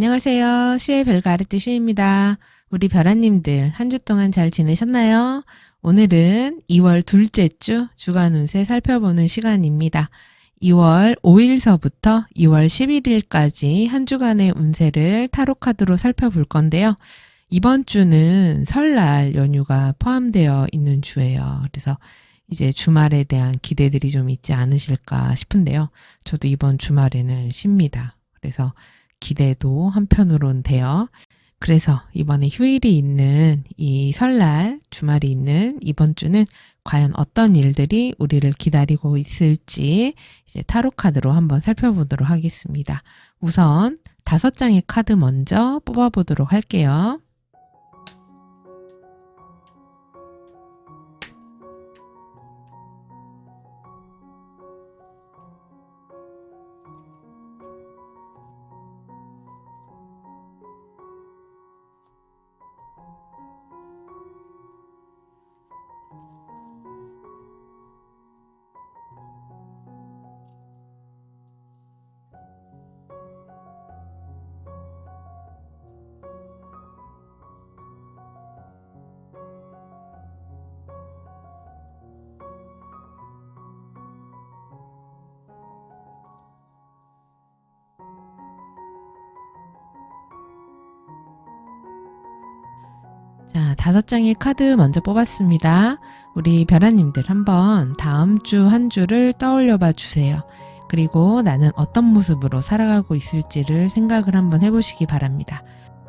안녕하세요. 슈의 별거 아르띠 슈입니다. 우리 별아님들 한 주 동안 잘 지내셨나요? 오늘은 2월 둘째 주 주간 운세 살펴보는 시간입니다. 2월 5일서부터 2월 11일까지 한 주간의 운세를 타로 카드로 살펴볼 건데요. 이번 주는 설날 연휴가 포함되어 있는 주예요. 그래서 이제 주말에 대한 기대들이 좀 있지 않으실까 싶은데요. 저도 이번 주말에는 쉽니다. 그래서 기대도 한편으론 돼요. 그래서 이번에 휴일이 있는 이 설날 주말이 있는 이번 주는 과연 어떤 일들이 우리를 기다리고 있을지 이제 타로 카드로 한번 살펴보도록 하겠습니다. 우선 5장의 카드 먼저 뽑아보도록 할게요. 자, 5장의 카드 먼저 뽑았습니다. 우리 별아님들 한번 다음 주 한 주를 떠올려 봐 주세요. 그리고 나는 어떤 모습으로 살아가고 있을지를 생각을 한번 해보시기 바랍니다.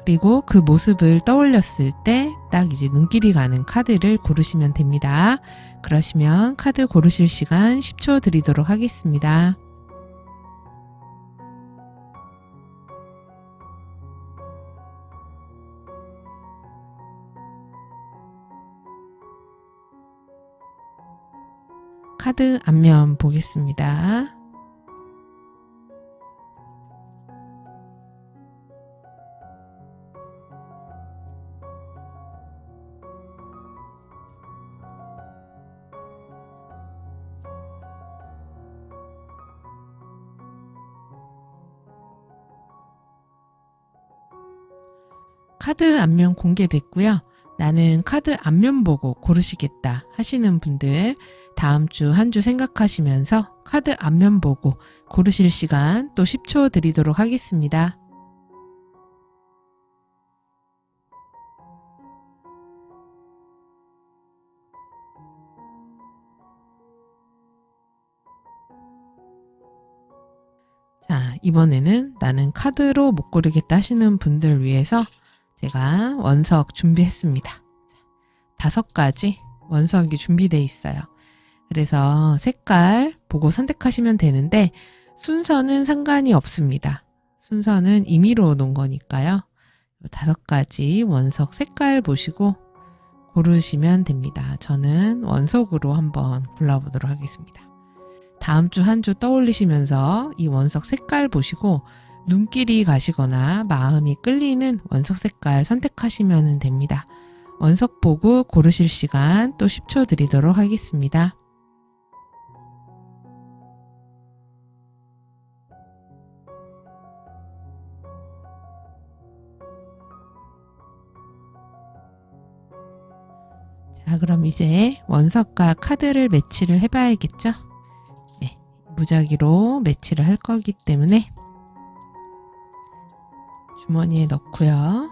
그리고 그 모습을 떠올렸을 때 딱 이제 눈길이 가는 카드를 고르시면 됩니다. 그러시면 카드 고르실 시간 10초 드리도록 하겠습니다. 카드 앞면 보겠습니다. 카드 앞면 공개됐고요. 나는 카드 앞면 보고 고르시겠다 하시는 분들 다음 주 한 주 생각하시면서 카드 앞면 보고 고르실 시간 또 10초 드리도록 하겠습니다. 자, 이번에는 나는 카드로 못 고르겠다 하시는 분들 위해서 제가 원석 준비했습니다. 5가지 원석이 준비되어 있어요. 그래서 색깔 보고 선택하시면 되는데 순서는 상관이 없습니다. 순서는 임의로 놓은 거니까요. 5가지 원석 색깔 보시고 고르시면 됩니다. 저는 원석으로 한번 골라보도록 하겠습니다. 다음 주 한 주 떠올리시면서 이 원석 색깔 보시고 눈길이 가시거나 마음이 끌리는 원석 색깔 선택하시면 됩니다. 원석 보고 고르실 시간 또 10초 드리도록 하겠습니다. 자, 그럼 이제 원석과 카드를 매치를 해봐야겠죠? 네, 무작위로 매치를 할 거기 때문에 주머니에 넣고요.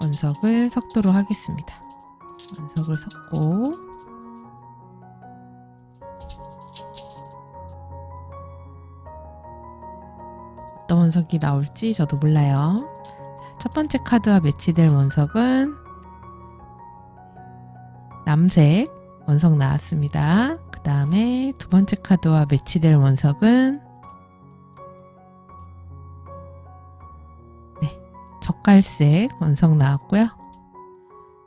원석을 섞도록 하겠습니다. 원석을 섞고 어떤 원석이 나올지 저도 몰라요. 첫 번째 카드와 매치될 원석은 남색 원석 나왔습니다. 그 다음에 두 번째 카드와 매치될 원석은 젓갈색 원석 나왔고요.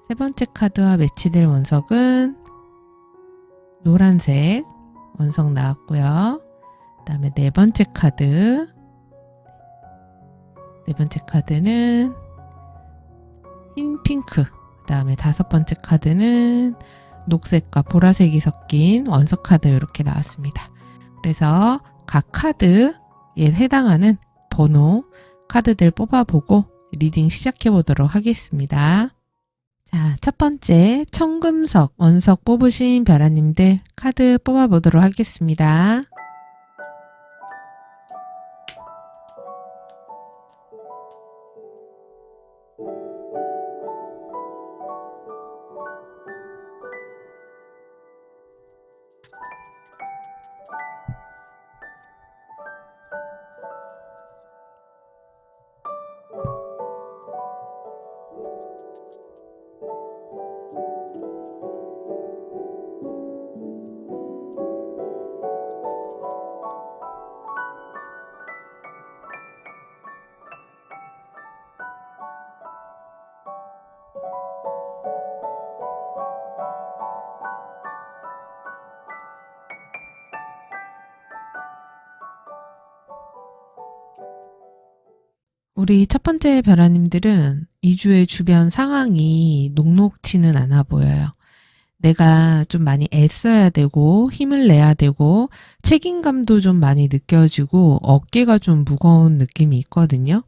세 번째 카드와 매치될 원석은 노란색 원석 나왔고요. 그 다음에 네 번째 카드. 네 번째 카드는 흰 핑크. 그 다음에 5번째 카드는 녹색과 보라색이 섞인 원석 카드 이렇게 나왔습니다. 그래서 각 카드에 해당하는 번호 카드들 뽑아보고 리딩 시작해 보도록 하겠습니다. 자, 첫 번째 청금석, 원석 뽑으신 별아님들 카드 뽑아보도록 하겠습니다. 우리 첫 번째 별아님들은 2주의 주변 상황이 녹록지는 않아 보여요. 내가 좀 많이 애써야 되고 힘을 내야 되고 책임감도 좀 많이 느껴지고 어깨가 좀 무거운 느낌이 있거든요.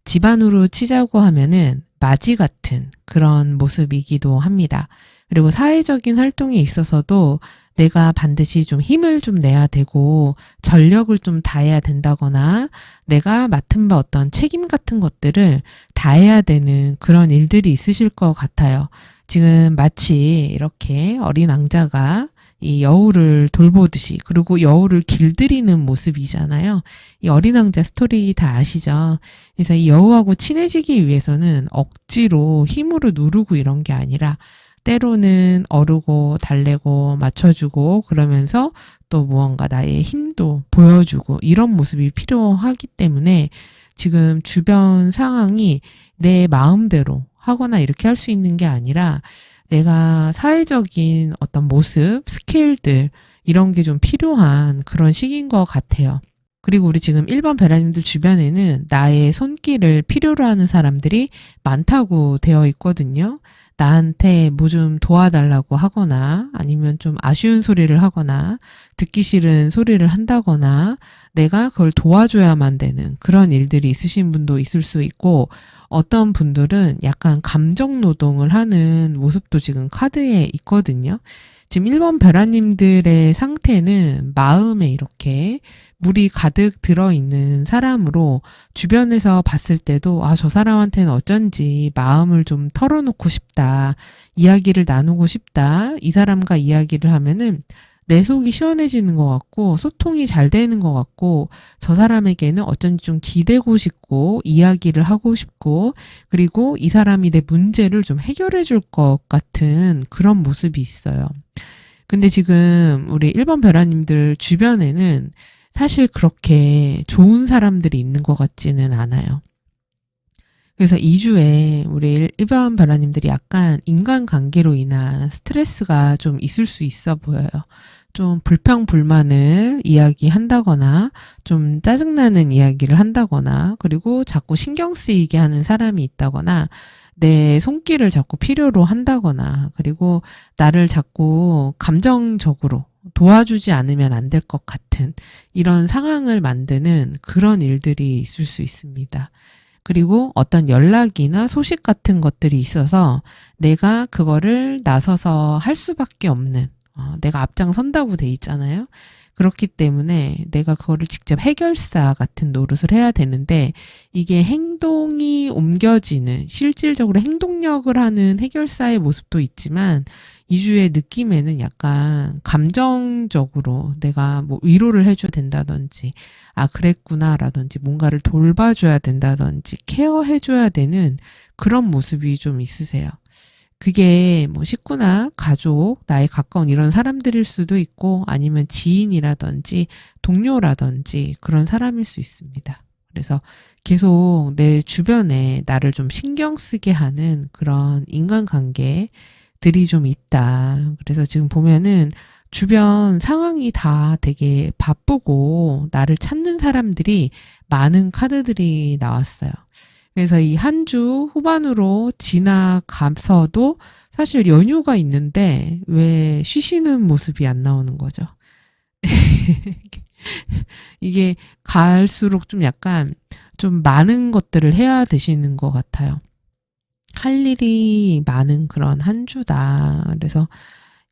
집안으로 치자고 하면은 마지 같은 그런 모습이기도 합니다. 그리고 사회적인 활동에 있어서도 내가 반드시 좀 힘을 좀 내야 되고 전력을 좀 다해야 된다거나 내가 맡은 바 어떤 책임 같은 것들을 다해야 되는 그런 일들이 있으실 것 같아요. 지금 마치 이렇게 어린 왕자가 이 여우를 돌보듯이 그리고 여우를 길들이는 모습이잖아요. 이 어린 왕자 스토리 다 아시죠? 그래서 이 여우하고 친해지기 위해서는 억지로 힘으로 누르고 이런 게 아니라 때로는 어르고 달래고 맞춰주고 그러면서 또 무언가 나의 힘도 보여주고 이런 모습이 필요하기 때문에 지금 주변 상황이 내 마음대로 하거나 이렇게 할 수 있는 게 아니라 내가 사회적인 어떤 모습, 스케일들 이런 게 좀 필요한 그런 시기인 것 같아요. 그리고 우리 지금 1번 베라님들 주변에는 나의 손길을 필요로 하는 사람들이 많다고 되어 있거든요. 나한테 뭐 좀 도와달라고 하거나 아니면 좀 아쉬운 소리를 하거나 듣기 싫은 소리를 한다거나 내가 그걸 도와줘야만 되는 그런 일들이 있으신 분도 있을 수 있고 어떤 분들은 약간 감정 노동을 하는 모습도 지금 카드에 있거든요. 지금 1번 벼라님들의 상태는 마음에 이렇게 물이 가득 들어있는 사람으로 주변에서 봤을 때도 저 사람한테는 어쩐지 마음을 좀 털어놓고 싶다. 이야기를 나누고 싶다. 이 사람과 이야기를 하면은 내 속이 시원해지는 것 같고 소통이 잘 되는 것 같고 저 사람에게는 어쩐지 좀 기대고 싶고 이야기를 하고 싶고 그리고 이 사람이 내 문제를 좀 해결해 줄 것 같은 그런 모습이 있어요. 근데 지금 우리 1번 벼라님들 주변에는 사실 그렇게 좋은 사람들이 있는 것 같지는 않아요. 그래서 2주에 우리 1번 벼라님들이 약간 인간관계로 인한 스트레스가 좀 있을 수 있어 보여요. 좀 불평불만을 이야기한다거나 좀 짜증나는 이야기를 한다거나 그리고 자꾸 신경 쓰이게 하는 사람이 있다거나 내 손길을 자꾸 필요로 한다거나 그리고 나를 자꾸 감정적으로 도와주지 않으면 안 될 것 같은 이런 상황을 만드는 그런 일들이 있을 수 있습니다. 그리고 어떤 연락이나 소식 같은 것들이 있어서 내가 그거를 나서서 할 수밖에 없는 내가 앞장선다고 돼 있잖아요. 그렇기 때문에 내가 그거를 직접 해결사 같은 노릇을 해야 되는데 이게 행동이 옮겨지는 실질적으로 행동력을 하는 해결사의 모습도 있지만 이주의 느낌에는 약간 감정적으로 내가 뭐 위로를 해줘야 된다든지 그랬구나라든지 뭔가를 돌봐줘야 된다든지 케어해줘야 되는 그런 모습이 좀 있으세요. 그게 뭐 식구나 가족, 나의 가까운 이런 사람들일 수도 있고 아니면 지인이라든지 동료라든지 그런 사람일 수 있습니다. 그래서 계속 내 주변에 나를 좀 신경 쓰게 하는 그런 인간관계들이 좀 있다. 그래서 지금 보면은 주변 상황이 다 되게 바쁘고 나를 찾는 사람들이 많은 카드들이 나왔어요. 그래서 이 한 주 후반으로 지나가서도 사실 연휴가 있는데 왜 쉬시는 모습이 안 나오는 거죠. 이게 갈수록 좀 약간 좀 많은 것들을 해야 되시는 것 같아요. 할 일이 많은 그런 한 주다. 그래서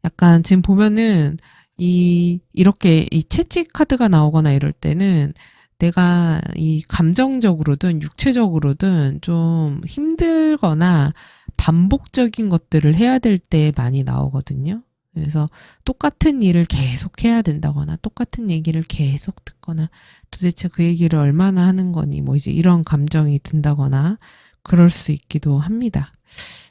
약간 지금 보면은 이렇게 이 채찍 카드가 나오거나 이럴 때는 내가 이 감정적으로든 육체적으로든 좀 힘들거나 반복적인 것들을 해야 될 때 많이 나오거든요. 그래서 똑같은 일을 계속 해야 된다거나 똑같은 얘기를 계속 듣거나 도대체 그 얘기를 얼마나 하는 거니 뭐 이제 이런 감정이 든다거나 그럴 수 있기도 합니다.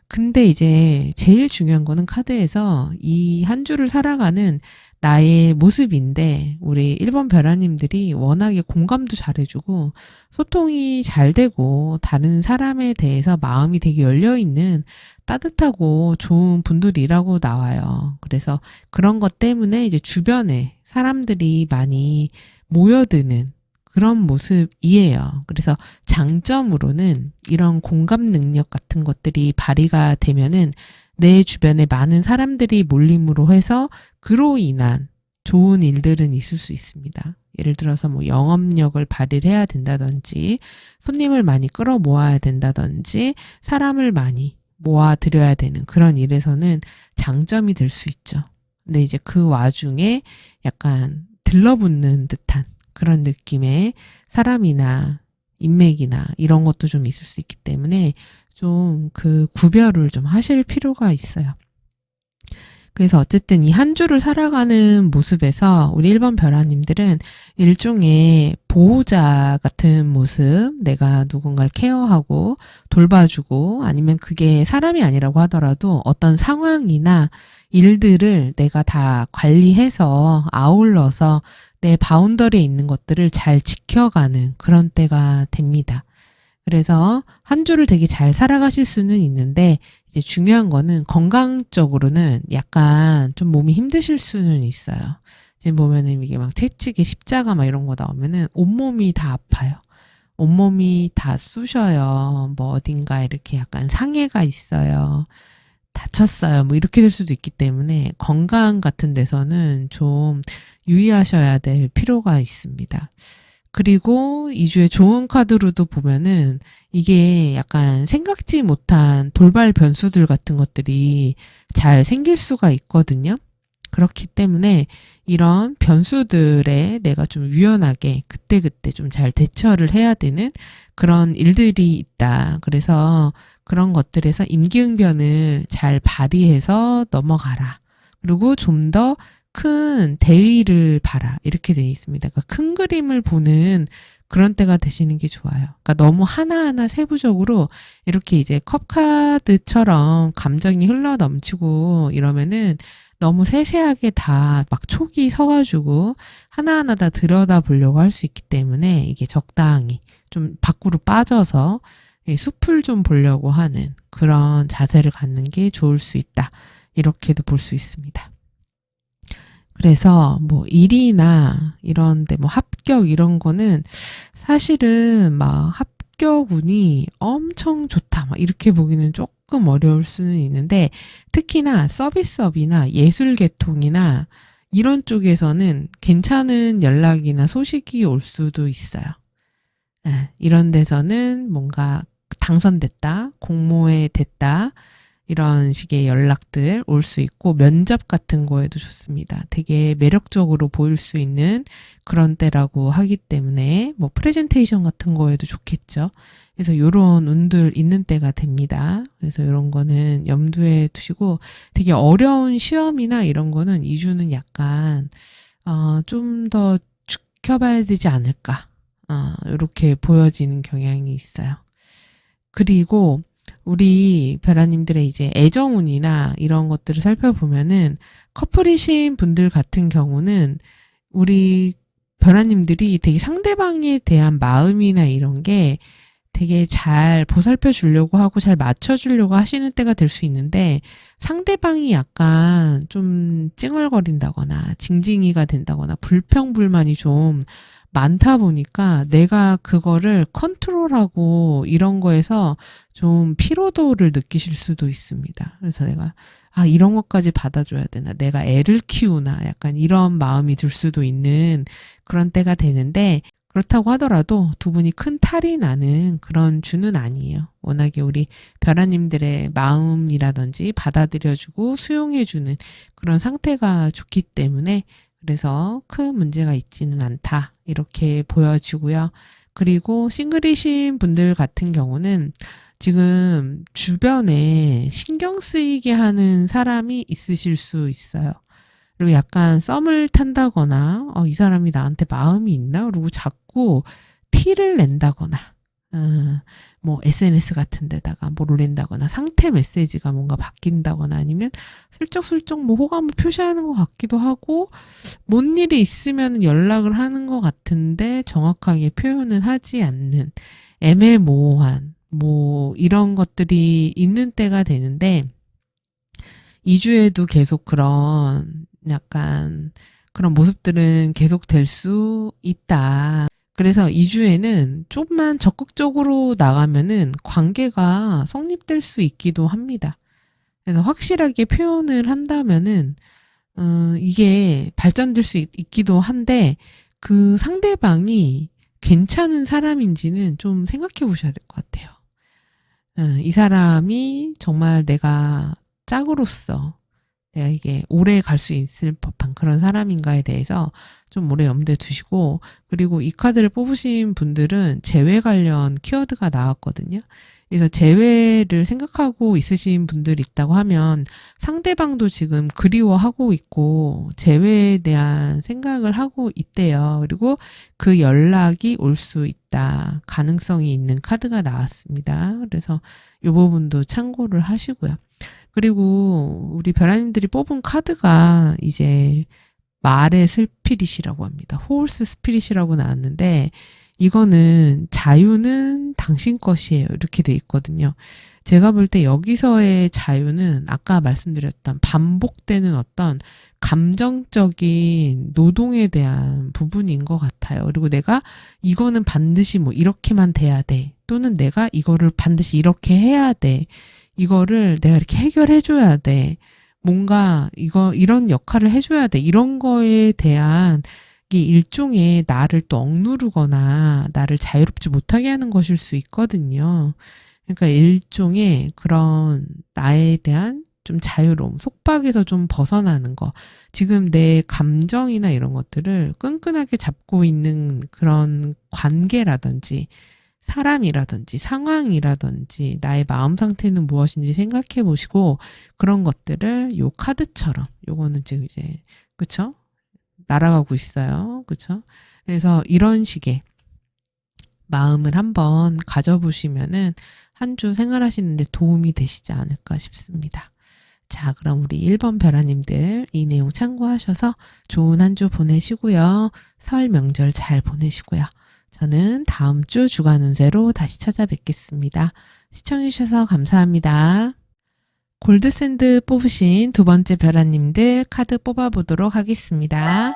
근데 이제 제일 중요한 거는 카드에서 이 한 주를 살아가는 나의 모습인데 우리 1번 벼라님들이 워낙에 공감도 잘해주고 소통이 잘 되고 다른 사람에 대해서 마음이 되게 열려있는 따뜻하고 좋은 분들이라고 나와요. 그래서 그런 것 때문에 이제 주변에 사람들이 많이 모여드는 그런 모습이에요. 그래서 장점으로는 이런 공감 능력 같은 것들이 발휘가 되면은 내 주변에 많은 사람들이 몰림으로 해서 그로 인한 좋은 일들은 있을 수 있습니다. 예를 들어서 뭐 영업력을 발휘를 해야 된다든지 손님을 많이 끌어모아야 된다든지 사람을 많이 모아드려야 되는 그런 일에서는 장점이 될 수 있죠. 근데 이제 그 와중에 약간 들러붙는 듯한 그런 느낌의 사람이나 인맥이나 이런 것도 좀 있을 수 있기 때문에 좀 그 구별을 좀 하실 필요가 있어요. 그래서 어쨌든 이 한 주를 살아가는 모습에서 우리 1번 벼라님들은 일종의 보호자 같은 모습, 내가 누군가를 케어하고 돌봐주고 아니면 그게 사람이 아니라고 하더라도 어떤 상황이나 일들을 내가 다 관리해서 아울러서 내 바운더리에 있는 것들을 잘 지켜가는 그런 때가 됩니다. 그래서 한 주를 되게 잘 살아가실 수는 있는데 이제 중요한 거는 건강적으로는 약간 좀 몸이 힘드실 수는 있어요. 지금 보면은 이게 막 채찍에 십자가 막 이런 거 나오면은 온몸이 다 아파요. 온몸이 다 쑤셔요. 뭐 어딘가 이렇게 약간 상해가 있어요. 다쳤어요. 뭐 이렇게 될 수도 있기 때문에 건강 같은 데서는 좀 유의하셔야 될 필요가 있습니다. 그리고 이 주에 좋은 카드로도 보면은 이게 약간 생각지 못한 돌발 변수들 같은 것들이 잘 생길 수가 있거든요. 그렇기 때문에 이런 변수들에 내가 좀 유연하게 그때그때 좀 잘 대처를 해야 되는 그런 일들이 있다. 그래서 그런 것들에서 임기응변을 잘 발휘해서 넘어가라. 그리고 좀 더 큰 대의를 봐라. 이렇게 되어 있습니다. 그러니까 큰 그림을 보는 그런 때가 되시는 게 좋아요. 그러니까 너무 하나하나 세부적으로 이렇게 이제 컵카드처럼 감정이 흘러 넘치고 이러면은 너무 세세하게 다 막 촉이 서가지고 하나하나 다 들여다 보려고 할 수 있기 때문에 이게 적당히 좀 밖으로 빠져서 숲을 좀 보려고 하는 그런 자세를 갖는 게 좋을 수 있다. 이렇게도 볼 수 있습니다. 그래서 뭐 일이나 이런데 뭐 합격 이런 거는 사실은 막 합격운이 엄청 좋다 막 이렇게 보기는 조금 어려울 수는 있는데 특히나 서비스업이나 예술 계통이나 이런 쪽에서는 괜찮은 연락이나 소식이 올 수도 있어요. 이런 데서는 뭔가 당선됐다, 공모에 됐다, 이런 식의 연락들 올 수 있고 면접 같은 거에도 좋습니다. 되게 매력적으로 보일 수 있는 그런 때라고 하기 때문에 뭐 프레젠테이션 같은 거에도 좋겠죠. 그래서 요런 운들 있는 때가 됩니다. 그래서 요런 거는 염두에 두시고 되게 어려운 시험이나 이런 거는 2주는 약간 좀 더 지켜봐야 되지 않을까. 이렇게 보여지는 경향이 있어요. 그리고 우리 벼라님들의 이제 애정운이나 이런 것들을 살펴보면은 커플이신 분들 같은 경우는 우리 벼라님들이 되게 상대방에 대한 마음이나 이런 게 되게 잘 보살펴 주려고 하고 잘 맞춰 주려고 하시는 때가 될 수 있는데 상대방이 약간 좀 찡얼거린다거나 징징이가 된다거나 불평불만이 좀 많다 보니까 내가 그거를 컨트롤하고 이런 거에서 좀 피로도를 느끼실 수도 있습니다. 그래서 내가 이런 것까지 받아줘야 되나? 내가 애를 키우나? 약간 이런 마음이 들 수도 있는 그런 때가 되는데 그렇다고 하더라도 두 분이 큰 탈이 나는 그런 주는 아니에요. 워낙에 우리 별아님들의 마음이라든지 받아들여주고 수용해주는 그런 상태가 좋기 때문에 그래서 큰 문제가 있지는 않다. 이렇게 보여지고요. 그리고 싱글이신 분들 같은 경우는 지금 주변에 신경 쓰이게 하는 사람이 있으실 수 있어요. 그리고 약간 썸을 탄다거나 이 사람이 나한테 마음이 있나? 그리고 자꾸 티를 낸다거나 뭐 SNS 같은 데다가 뭘 올린다거나 상태 메시지가 뭔가 바뀐다거나 아니면 슬쩍슬쩍 뭐 호감을 표시하는 것 같기도 하고 뭔 일이 있으면 연락을 하는 것 같은데 정확하게 표현은 하지 않는 애매모호한 뭐 이런 것들이 있는 때가 되는데 2주에도 계속 그런 약간 그런 모습들은 계속 될 수 있다. 그래서 2주에는 조금만 적극적으로 나가면은 관계가 성립될 수 있기도 합니다. 그래서 확실하게 표현을 한다면은 이게 발전될 수 있기도 한데 그 상대방이 괜찮은 사람인지는 좀 생각해 보셔야 될 것 같아요. 이 사람이 정말 내가 짝으로서 내가 이게 오래 갈 수 있을 법한 그런 사람인가에 대해서 좀 오래 염두에 두시고 그리고 이 카드를 뽑으신 분들은 재회 관련 키워드가 나왔거든요. 그래서 재회를 생각하고 있으신 분들이 있다고 하면 상대방도 지금 그리워하고 있고 재회에 대한 생각을 하고 있대요. 그리고 그 연락이 올 수 있다. 가능성이 있는 카드가 나왔습니다. 그래서 이 부분도 참고를 하시고요. 그리고 우리 별아님들이 뽑은 카드가 이제 말의 스피릿이라고 합니다. 호울스 스피릿이라고 나왔는데 이거는 자유는 당신 것이에요. 이렇게 돼 있거든요. 제가 볼 때 여기서의 자유는 아까 말씀드렸던 반복되는 어떤 감정적인 노동에 대한 부분인 것 같아요. 그리고 내가 이거는 반드시 뭐 이렇게만 돼야 돼. 또는 내가 이거를 반드시 이렇게 해야 돼. 이거를 내가 이렇게 해결해줘야 돼. 뭔가 이런 역할을 해줘야 돼. 이런 거에 대한 이 일종의 나를 또 억누르거나 나를 자유롭지 못하게 하는 것일 수 있거든요. 그러니까 일종의 그런 나에 대한 좀 자유로움, 속박에서 좀 벗어나는 거. 지금 내 감정이나 이런 것들을 끈끈하게 잡고 있는 그런 관계라든지 사람이라든지 상황이라든지 나의 마음 상태는 무엇인지 생각해 보시고 그런 것들을 요 카드처럼 요거는 지금 이제 그쵸? 날아가고 있어요. 그쵸? 그래서 이런 식의 마음을 한번 가져보시면은 한 주 생활하시는데 도움이 되시지 않을까 싶습니다. 자, 그럼 우리 1번 별아님들 이 내용 참고하셔서 좋은 한 주 보내시고요. 설 명절 잘 보내시고요. 저는 다음 주 주간 운세로 다시 찾아뵙겠습니다. 시청해주셔서 감사합니다. 골드샌드 뽑으신 두 번째 별아님들 카드 뽑아보도록 하겠습니다.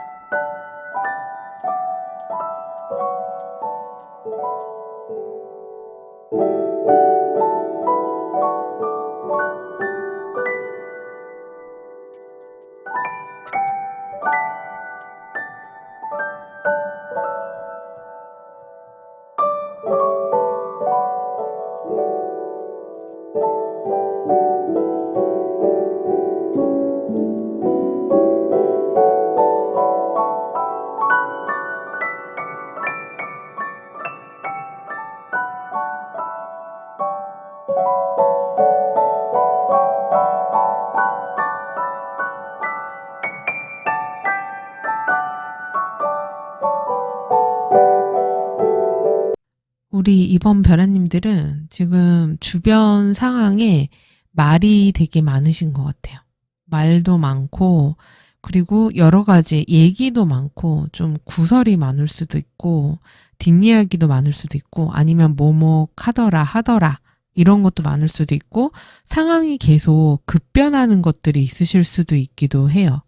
우리 이번 별아님들은 지금 주변 상황에 말이 되게 많으신 것 같아요. 말도 많고 그리고 여러 가지 얘기도 많고 좀 구설이 많을 수도 있고 뒷이야기도 많을 수도 있고 아니면 뭐뭐 하더라 이런 것도 많을 수도 있고 상황이 계속 급변하는 것들이 있으실 수도 있기도 해요.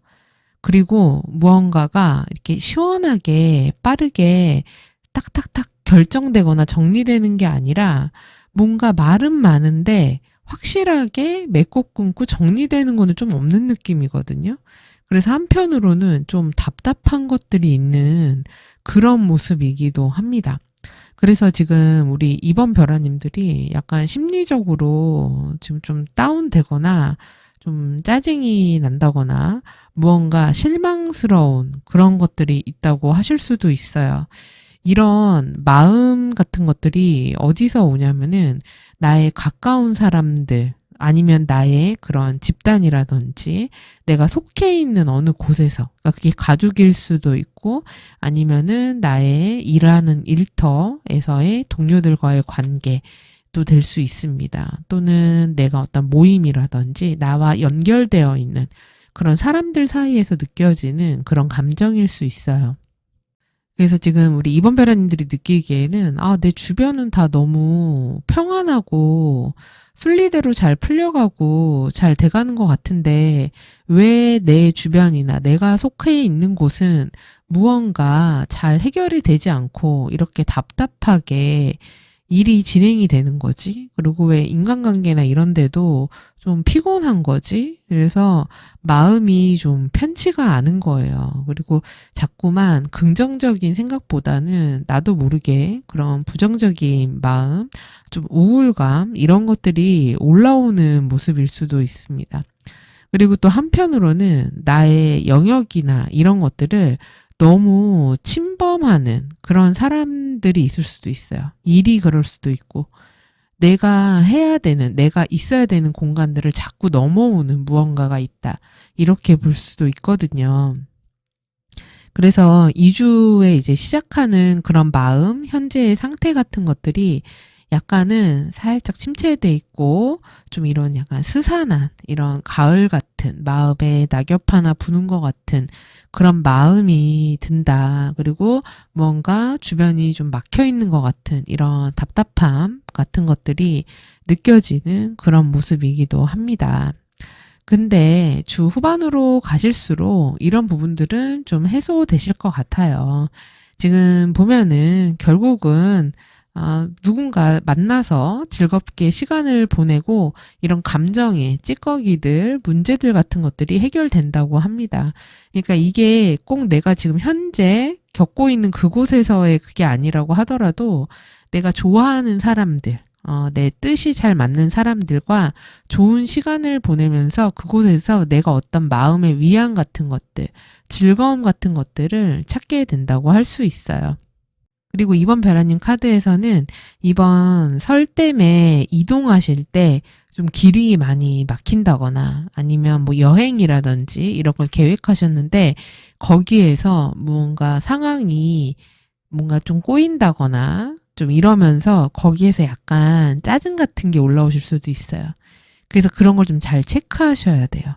그리고 무언가가 이렇게 시원하게 빠르게 딱딱딱 결정되거나 정리되는 게 아니라 뭔가 말은 많은데 확실하게 맺고 끊고 정리되는 거는 좀 없는 느낌이거든요. 그래서 한편으로는 좀 답답한 것들이 있는 그런 모습이기도 합니다. 그래서 지금 우리 이번 별아님들이 약간 심리적으로 지금 좀 다운되거나 좀 짜증이 난다거나 무언가 실망스러운 그런 것들이 있다고 하실 수도 있어요. 이런 마음 같은 것들이 어디서 오냐면은 나의 가까운 사람들 아니면 나의 그런 집단이라든지 내가 속해 있는 어느 곳에서 그러니까 그게 가족일 수도 있고 아니면은 나의 일하는 일터에서의 동료들과의 관계도 될 수 있습니다. 또는 내가 어떤 모임이라든지 나와 연결되어 있는 그런 사람들 사이에서 느껴지는 그런 감정일 수 있어요. 그래서 지금 우리 이번 배라님들이 느끼기에는 내 주변은 다 너무 평안하고 순리대로 잘 풀려가고 잘 돼가는 것 같은데 왜 내 주변이나 내가 속해 있는 곳은 무언가 잘 해결이 되지 않고 이렇게 답답하게 일이 진행이 되는 거지? 그리고 왜 인간관계나 이런 데도 좀 피곤한 거지? 그래서 마음이 좀 편치가 않은 거예요. 그리고 자꾸만 긍정적인 생각보다는 나도 모르게 그런 부정적인 마음, 좀 우울감, 이런 것들이 올라오는 모습일 수도 있습니다. 그리고 또 한편으로는 나의 영역이나 이런 것들을 너무 침범하는 그런 사람들이 있을 수도 있어요. 일이 그럴 수도 있고, 내가 해야 되는, 내가 있어야 되는 공간들을 자꾸 넘어오는 무언가가 있다. 이렇게 볼 수도 있거든요. 그래서 2주에 이제 시작하는 그런 마음, 현재의 상태 같은 것들이 약간은 살짝 침체돼 있고 좀 이런 약간 스산한 이런 가을 같은 마음에 낙엽 하나 부는 것 같은 그런 마음이 든다. 그리고 뭔가 주변이 좀 막혀 있는 것 같은 이런 답답함 같은 것들이 느껴지는 그런 모습이기도 합니다. 근데 주 후반으로 가실수록 이런 부분들은 좀 해소되실 것 같아요. 지금 보면은 결국은 누군가 만나서 즐겁게 시간을 보내고 이런 감정의 찌꺼기들, 문제들 같은 것들이 해결된다고 합니다. 그러니까 이게 꼭 내가 지금 현재 겪고 있는 그곳에서의 그게 아니라고 하더라도 내가 좋아하는 사람들, 내 뜻이 잘 맞는 사람들과 좋은 시간을 보내면서 그곳에서 내가 어떤 마음의 위안 같은 것들, 즐거움 같은 것들을 찾게 된다고 할 수 있어요. 그리고 이번 베라님 카드에서는 이번 설 때문에 이동하실 때 좀 길이 많이 막힌다거나 아니면 뭐 여행이라든지 이런 걸 계획하셨는데 거기에서 무언가 상황이 뭔가 좀 꼬인다거나 좀 이러면서 거기에서 약간 짜증 같은 게 올라오실 수도 있어요. 그래서 그런 걸 좀 잘 체크하셔야 돼요.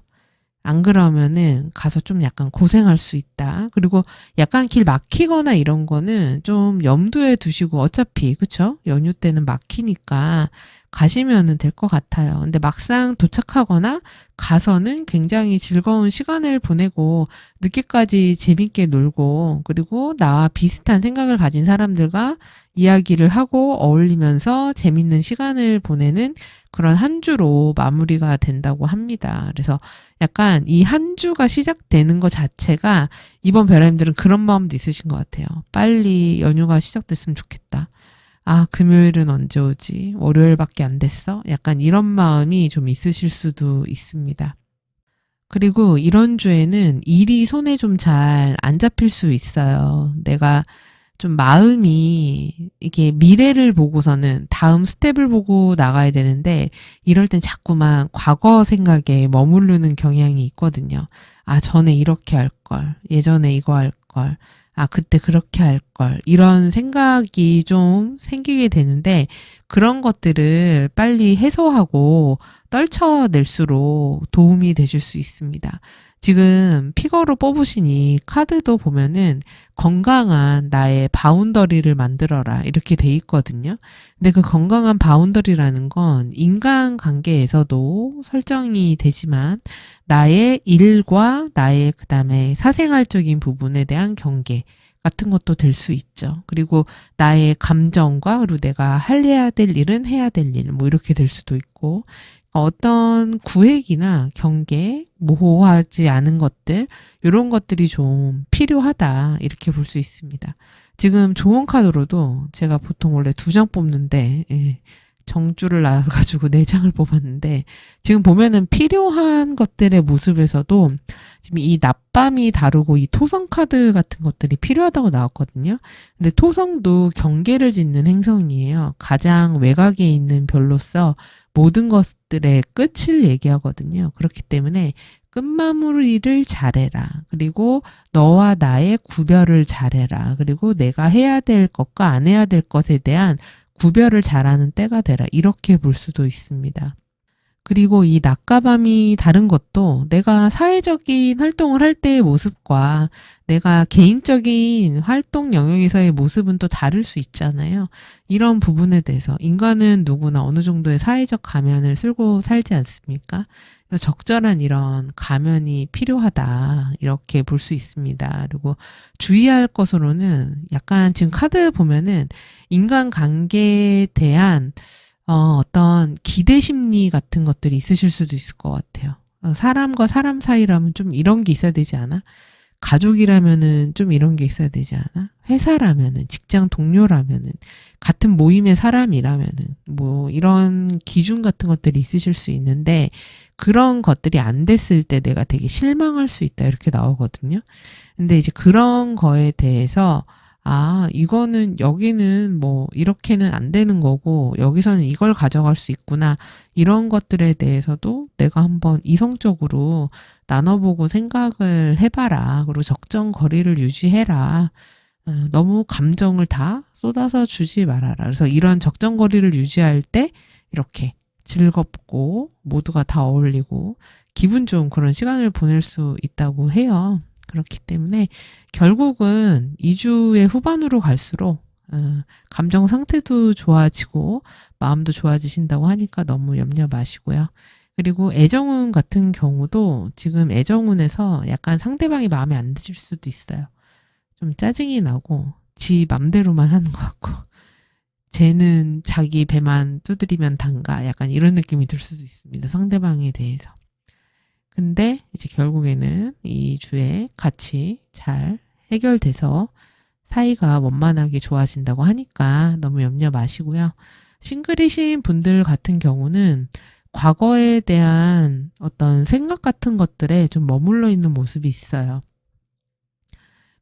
안 그러면은 가서 좀 약간 고생할 수 있다. 그리고 약간 길 막히거나 이런 거는 좀 염두에 두시고 어차피 그쵸? 연휴 때는 막히니까 가시면은 될 것 같아요. 근데 막상 도착하거나 가서는 굉장히 즐거운 시간을 보내고 늦게까지 재밌게 놀고 그리고 나와 비슷한 생각을 가진 사람들과 이야기를 하고 어울리면서 재밌는 시간을 보내는 그런 한 주로 마무리가 된다고 합니다. 그래서 약간 이 한 주가 시작되는 것 자체가 이번 별아님들은 그런 마음도 있으신 것 같아요. 빨리 연휴가 시작됐으면 좋겠다. 금요일은 언제 오지? 월요일밖에 안 됐어? 약간 이런 마음이 좀 있으실 수도 있습니다. 그리고 이런 주에는 일이 손에 좀 잘 안 잡힐 수 있어요. 내가 좀 마음이 이게 미래를 보고서는 다음 스텝을 보고 나가야 되는데 이럴 땐 자꾸만 과거 생각에 머무르는 경향이 있거든요. 전에 이렇게 할 걸. 예전에 이거 할 걸. 그때 그렇게 할 걸. 이런 생각이 좀 생기게 되는데 그런 것들을 빨리 해소하고 떨쳐낼수록 도움이 되실 수 있습니다. 지금 피거로 뽑으시니 카드도 보면은 건강한 나의 바운더리를 만들어라 이렇게 돼 있거든요. 근데 그 건강한 바운더리라는 건 인간관계에서도 설정이 되지만 나의 일과 나의 그다음에 사생활적인 부분에 대한 경계 같은 것도 될 수 있죠. 그리고 나의 감정과 그리고 내가 해야 될 일은 해야 될 일, 뭐 이렇게 될 수도 있고 어떤 구획이나 경계, 모호하지 않은 것들 이런 것들이 좀 필요하다 이렇게 볼 수 있습니다. 지금 좋은 카드로도 제가 보통 원래 2장 뽑는데 정주를 나와가지고 4장을 뽑았는데 지금 보면은 필요한 것들의 모습에서도 지금 이 낮밤이 다루고 이 토성 카드 같은 것들이 필요하다고 나왔거든요. 근데 토성도 경계를 짓는 행성이에요. 가장 외곽에 있는 별로서 모든 것들의 끝을 얘기하거든요. 그렇기 때문에 끝마무리를 잘해라. 그리고 너와 나의 구별을 잘해라. 그리고 내가 해야 될 것과 안 해야 될 것에 대한 구별을 잘하는 때가 되라. 이렇게 볼 수도 있습니다. 그리고 이 낮과 밤이 다른 것도 내가 사회적인 활동을 할 때의 모습과 내가 개인적인 활동 영역에서의 모습은 또 다를 수 있잖아요. 이런 부분에 대해서 인간은 누구나 어느 정도의 사회적 가면을 쓰고 살지 않습니까? 그래서 적절한 이런 가면이 필요하다. 이렇게 볼 수 있습니다. 그리고 주의할 것으로는 약간 지금 카드 보면은 인간관계에 대한 어떤 기대 심리 같은 것들이 있으실 수도 있을 것 같아요. 사람과 사람 사이라면 좀 이런 게 있어야 되지 않아? 가족이라면은 좀 이런 게 있어야 되지 않아? 회사라면은, 직장 동료라면은, 같은 모임의 사람이라면은, 뭐, 이런 기준 같은 것들이 있으실 수 있는데, 그런 것들이 안 됐을 때 내가 되게 실망할 수 있다, 이렇게 나오거든요. 근데 이제 그런 거에 대해서 이거는 여기는 뭐 이렇게는 안 되는 거고 여기서는 이걸 가져갈 수 있구나. 이런 것들에 대해서도 내가 한번 이성적으로 나눠보고 생각을 해봐라. 그리고 적정 거리를 유지해라. 너무 감정을 다 쏟아서 주지 말아라. 그래서 이런 적정 거리를 유지할 때 이렇게 즐겁고 모두가 다 어울리고 기분 좋은 그런 시간을 보낼 수 있다고 해요. 그렇기 때문에 결국은 2주의 후반으로 갈수록 감정 상태도 좋아지고 마음도 좋아지신다고 하니까 너무 염려 마시고요. 그리고 애정운 같은 경우도 지금 애정운에서 약간 상대방이 마음에 안 드실 수도 있어요. 좀 짜증이 나고 지 맘대로만 하는 것 같고 쟤는 자기 배만 두드리면 단가 약간 이런 느낌이 들 수도 있습니다. 상대방에 대해서. 근데 이제 결국에는 이 주에 같이 잘 해결돼서 사이가 원만하게 좋아진다고 하니까 너무 염려 마시고요. 싱글이신 분들 같은 경우는 과거에 대한 어떤 생각 같은 것들에 좀 머물러 있는 모습이 있어요.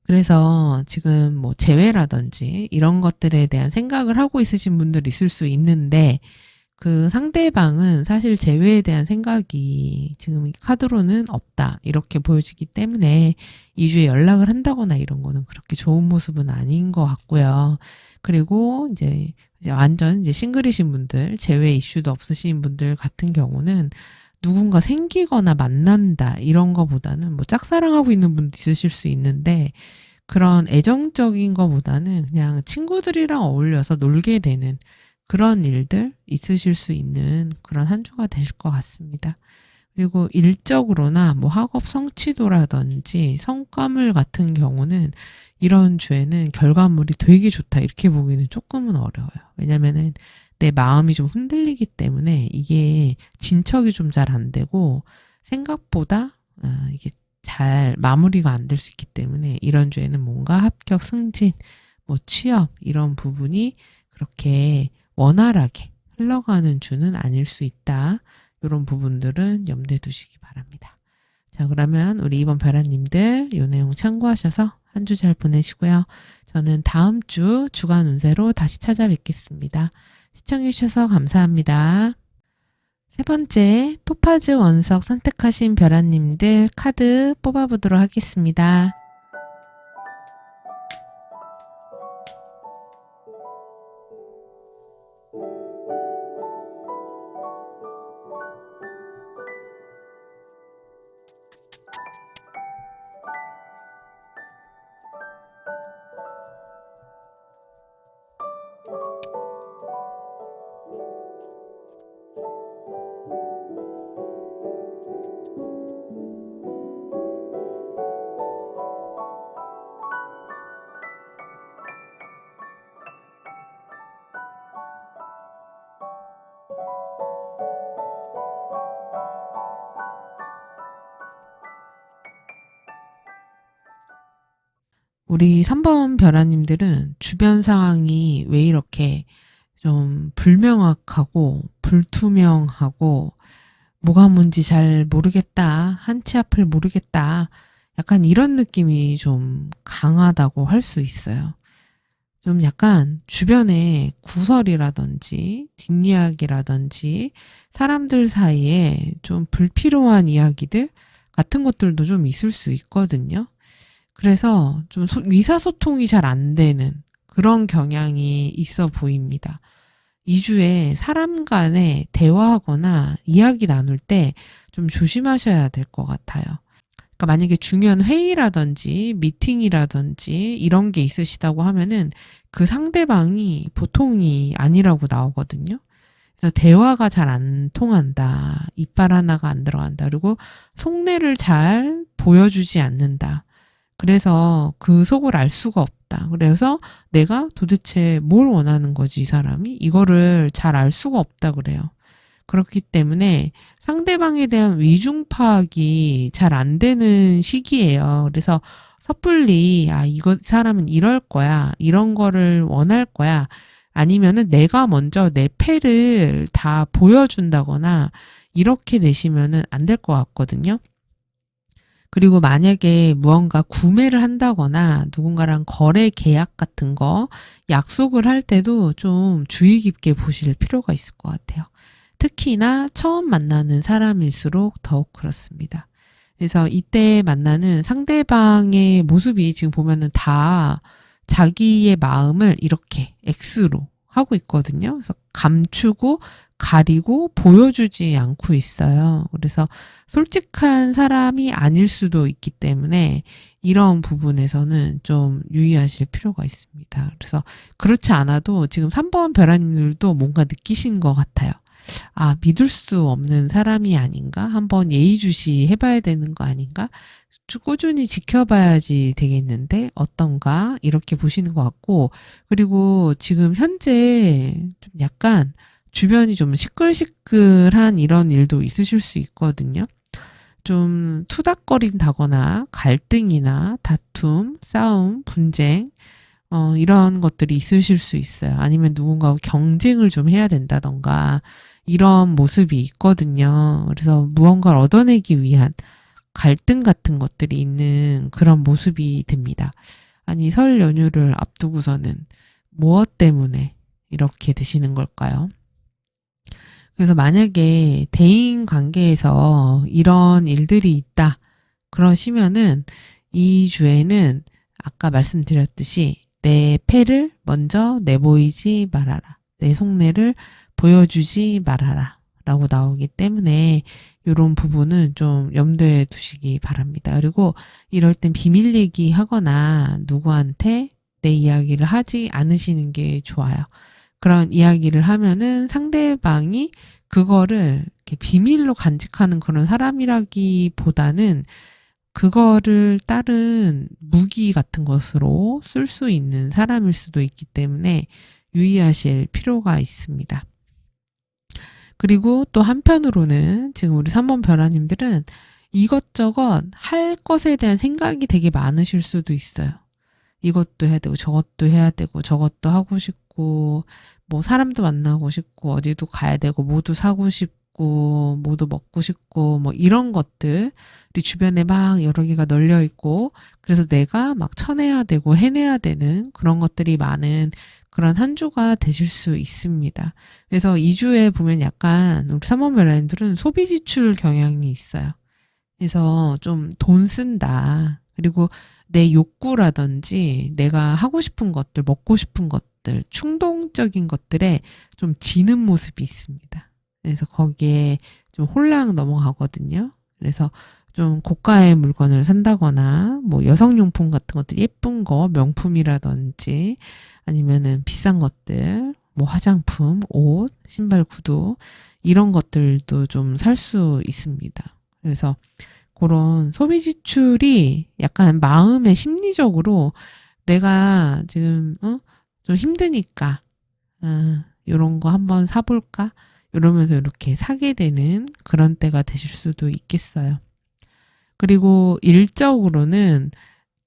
그래서 지금 뭐 재회라든지 이런 것들에 대한 생각을 하고 있으신 분들 있을 수 있는데 그 상대방은 사실 재회에 대한 생각이 지금 이 카드로는 없다. 이렇게 보여지기 때문에 2주에 연락을 한다거나 이런 거는 그렇게 좋은 모습은 아닌 것 같고요. 그리고 이제 완전 이제 싱글이신 분들, 재회 이슈도 없으신 분들 같은 경우는 누군가 생기거나 만난다 이런 거보다는 뭐 짝사랑하고 있는 분도 있으실 수 있는데 그런 애정적인 거보다는 그냥 친구들이랑 어울려서 놀게 되는 그런 일들 있으실 수 있는 그런 한 주가 되실 것 같습니다. 그리고 일적으로나 뭐 학업 성취도라든지 성과물 같은 경우는 이런 주에는 결과물이 되게 좋다 이렇게 보기는 조금은 어려워요. 왜냐면은 내 마음이 좀 흔들리기 때문에 이게 진척이 좀 잘 안 되고 생각보다 이게 잘 마무리가 안 될 수 있기 때문에 이런 주에는 뭔가 합격, 승진, 뭐 취업 이런 부분이 그렇게 원활하게 흘러가는 주는 아닐 수 있다. 이런 부분들은 염두에 두시기 바랍니다. 자, 그러면 우리 이번 별아님들 이 내용 참고하셔서 한 주 잘 보내시고요. 저는 다음 주 주간 운세로 다시 찾아뵙겠습니다. 시청해주셔서 감사합니다. 세 번째, 토파즈 원석 선택하신 별아님들 카드 뽑아보도록 하겠습니다. 우리 3번 별아님들은 주변 상황이 왜 이렇게 좀 불명확하고 불투명하고 뭐가 뭔지 잘 모르겠다, 한치 앞을 모르겠다, 약간 이런 느낌이 좀 강하다고 할 수 있어요. 좀 약간 주변에 구설이라든지 뒷이야기라든지 사람들 사이에 좀 불필요한 이야기들 같은 것들도 좀 있을 수 있거든요. 그래서 좀 의사소통이 잘 안 되는 그런 경향이 있어 보입니다. 2주에 사람 간에 대화하거나 이야기 나눌 때 좀 조심하셔야 될 것 같아요. 그러니까 만약에 중요한 회의라든지 미팅이라든지 이런 게 있으시다고 하면은 그 상대방이 보통이 아니라고 나오거든요. 그래서 대화가 잘 안 통한다. 이빨 하나가 안 들어간다. 그리고 속내를 잘 보여주지 않는다. 그래서 그 속을 알 수가 없다. 그래서 내가 도대체 뭘 원하는 거지, 이 사람이? 이거를 잘 알 수가 없다 그래요. 그렇기 때문에 상대방에 대한 위중 파악이 잘 안 되는 시기예요. 그래서 섣불리, 이거, 사람은 이럴 거야. 이런 거를 원할 거야. 아니면은 내가 먼저 내 패를 다 보여준다거나 이렇게 되시면은 안 될 것 같거든요. 그리고 만약에 무언가 구매를 한다거나 누군가랑 거래 계약 같은 거 약속을 할 때도 좀 주의 깊게 보실 필요가 있을 것 같아요. 특히나 처음 만나는 사람일수록 더욱 그렇습니다. 그래서 이때 만나는 상대방의 모습이 지금 보면은 다 자기의 마음을 이렇게 X로 하고 있거든요. 그래서 감추고 가리고 보여주지 않고 있어요. 그래서 솔직한 사람이 아닐 수도 있기 때문에 이런 부분에서는 좀 유의하실 필요가 있습니다. 그래서 그렇지 않아도 지금 3번 별아님들도 뭔가 느끼신 것 같아요. 믿을 수 없는 사람이 아닌가? 한번 예의주시 해봐야 되는 거 아닌가? 꾸준히 지켜봐야지 되겠는데 어떤가? 이렇게 보시는 것 같고, 그리고 지금 현재 좀 약간 주변이 좀 시끌시끌한 이런 일도 있으실 수 있거든요. 좀 투닥거린다거나 갈등이나 다툼, 싸움, 분쟁, 이런 것들이 있으실 수 있어요. 아니면 누군가와 경쟁을 좀 해야 된다던가 이런 모습이 있거든요. 그래서 무언가를 얻어내기 위한 갈등 같은 것들이 있는 그런 모습이 됩니다. 아니, 설 연휴를 앞두고서는 무엇 때문에 이렇게 되시는 걸까요? 그래서 만약에 대인 관계에서 이런 일들이 있다. 그러시면은 이 주에는 아까 말씀드렸듯이 내 패를 먼저 내보이지 말아라. 내 속내를 보여주지 말아라. 라고 나오기 때문에 이런 부분은 좀 염두에 두시기 바랍니다. 그리고 이럴 땐 비밀 얘기하거나 누구한테 내 이야기를 하지 않으시는 게 좋아요. 그런 이야기를 하면은 상대방이 그거를 이렇게 비밀로 간직하는 그런 사람이라기보다는 그거를 다른 무기 같은 것으로 쓸 수 있는 사람일 수도 있기 때문에 유의하실 필요가 있습니다. 그리고 또 한편으로는 지금 우리 3번 별아님들은 이것저것 할 것에 대한 생각이 되게 많으실 수도 있어요. 이것도 해야 되고 저것도 해야 되고 저것도 하고 싶고 뭐 사람도 만나고 싶고 어디도 가야 되고 뭐도 사고 싶고 뭐도 먹고 싶고 뭐 이런 것들이 주변에 막 여러 개가 널려 있고 그래서 내가 막 쳐내야 되고 해내야 되는 그런 것들이 많은 그런 한 주가 되실 수 있습니다. 그래서 2주에 보면 약간 우리 3번 별라인들은 소비 지출 경향이 있어요. 그래서 좀 돈 쓴다. 그리고 내 욕구라든지 내가 하고 싶은 것들, 먹고 싶은 것들, 충동적인 것들에 좀 지는 모습이 있습니다. 그래서 거기에 좀 홀랑 넘어가거든요. 그래서 좀 고가의 물건을 산다거나 뭐 여성용품 같은 것들 예쁜 거, 명품이라든지 아니면은 비싼 것들, 뭐 화장품, 옷, 신발, 구두 이런 것들도 좀 살 수 있습니다. 그래서 그런 소비 지출이 약간 마음의 심리적으로 내가 지금 좀 힘드니까 요런 거 한번 사볼까? 이러면서 이렇게 사게 되는 그런 때가 되실 수도 있겠어요. 그리고 일적으로는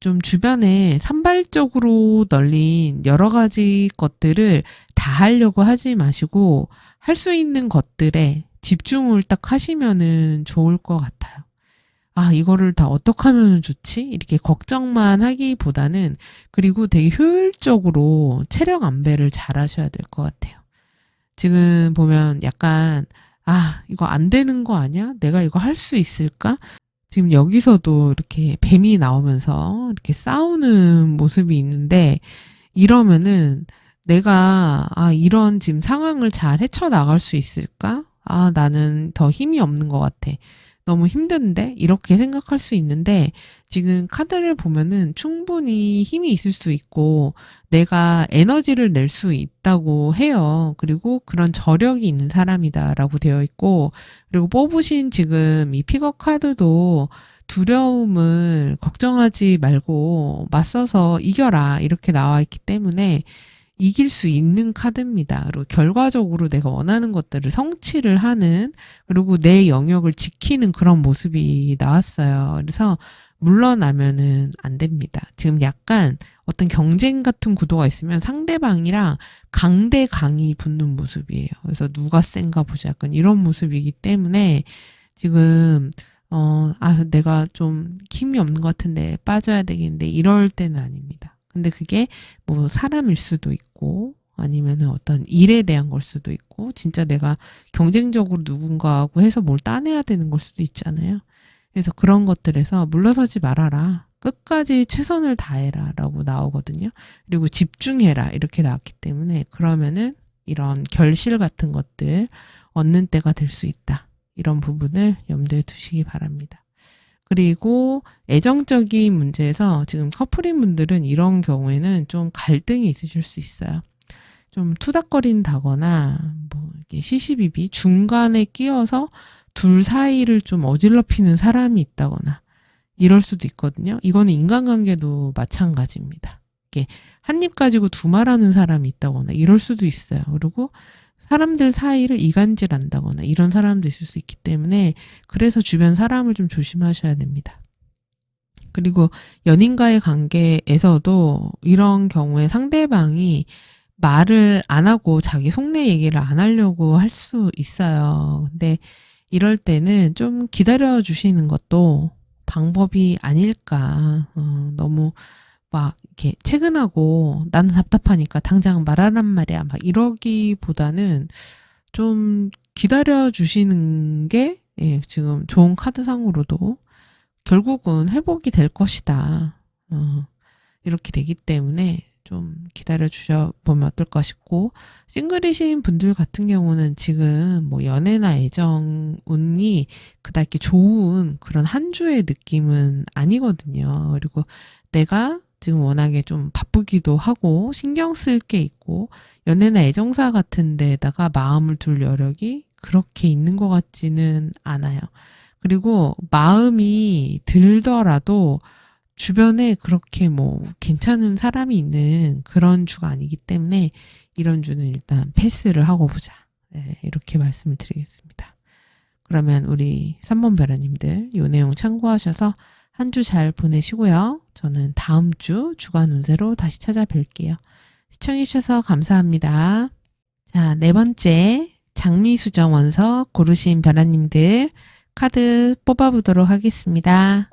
좀 주변에 산발적으로 널린 여러 가지 것들을 다 하려고 하지 마시고 할 수 있는 것들에 집중을 딱 하시면은 좋을 것 같아요. 아, 이거를 다 어떻게 하면 좋지? 이렇게 걱정만 하기보다는 그리고 되게 효율적으로 체력 안배를 잘 하셔야 될 것 같아요. 지금 보면 약간 아, 이거 안 되는 거 아니야? 내가 이거 할 수 있을까? 지금 여기서도 이렇게 뱀이 나오면서 이렇게 싸우는 모습이 있는데 이러면은 내가 아, 이런 지금 상황을 잘 헤쳐나갈 수 있을까? 아, 나는 더 힘이 없는 것 같아. 너무 힘든데? 이렇게 생각할 수 있는데 지금 카드를 보면은 충분히 힘이 있을 수 있고 내가 에너지를 낼 수 있다고 해요. 그리고 그런 저력이 있는 사람이다라고 되어 있고 그리고 뽑으신 지금 이 픽업 카드도 두려움을 걱정하지 말고 맞서서 이겨라 이렇게 나와 있기 때문에 이길 수 있는 카드입니다. 그리고 결과적으로 내가 원하는 것들을 성취를 하는 그리고 내 영역을 지키는 그런 모습이 나왔어요. 그래서 물러나면은 안 됩니다. 지금 약간 어떤 경쟁 같은 구도가 있으면 상대방이랑 강대 강이 붙는 모습이에요. 그래서 누가 센가 보자 약간 이런 모습이기 때문에 지금 내가 좀 힘이 없는 것 같은데 빠져야 되겠는데 이럴 때는 아닙니다. 근데 그게 뭐 사람일 수도 있고 아니면은 어떤 일에 대한 걸 수도 있고 진짜 내가 경쟁적으로 누군가하고 해서 뭘 따내야 되는 걸 수도 있잖아요. 그래서 그런 것들에서 물러서지 말아라. 끝까지 최선을 다해라 라고 나오거든요. 그리고 집중해라 이렇게 나왔기 때문에 그러면은 이런 결실 같은 것들 얻는 때가 될 수 있다. 이런 부분을 염두에 두시기 바랍니다. 그리고 애정적인 문제에서 지금 커플인 분들은 이런 경우에는 좀 갈등이 있으실 수 있어요. 좀 투닥거린다거나 뭐 이게 시시비비 중간에 끼어서 둘 사이를 좀 어질러피는 사람이 있다거나 이럴 수도 있거든요. 이거는 인간관계도 마찬가지입니다. 이게 한 입 가지고 두 말하는 사람이 있다거나 이럴 수도 있어요. 그리고 사람들 사이를 이간질한다거나 이런 사람도 있을 수 있기 때문에 그래서 주변 사람을 좀 조심하셔야 됩니다. 그리고 연인과의 관계에서도 이런 경우에 상대방이 말을 안 하고 자기 속내 얘기를 안 하려고 할 수 있어요. 근데 이럴 때는 좀 기다려 주시는 것도 방법이 아닐까. 너무 막 이렇게 채근하고 나는 답답하니까 당장 말하란 말이야. 막 이러기보다는 좀 기다려 주시는 게 예, 지금 좋은 카드상으로도 결국은 회복이 될 것이다. 이렇게 되기 때문에 좀 기다려 주셔보면 어떨까 싶고 싱글이신 분들 같은 경우는 지금 뭐 연애나 애정 운이 그닥 이렇게 좋은 그런 한 주의 느낌은 아니거든요. 그리고 내가 지금 워낙에 좀 바쁘기도 하고 신경 쓸 게 있고 연애나 애정사 같은 데다가 마음을 둘 여력이 그렇게 있는 것 같지는 않아요. 그리고 마음이 들더라도 주변에 그렇게 뭐 괜찮은 사람이 있는 그런 주가 아니기 때문에 이런 주는 일단 패스를 하고 보자. 네, 이렇게 말씀을 드리겠습니다. 그러면 우리 3번 벼라님들 이 내용 참고하셔서 한 주 잘 보내시고요. 저는 다음 주 주간 운세로 다시 찾아뵐게요. 시청해주셔서 감사합니다. 자, 네 번째 장미수정 원석 고르신 벼라님들 카드 뽑아보도록 하겠습니다.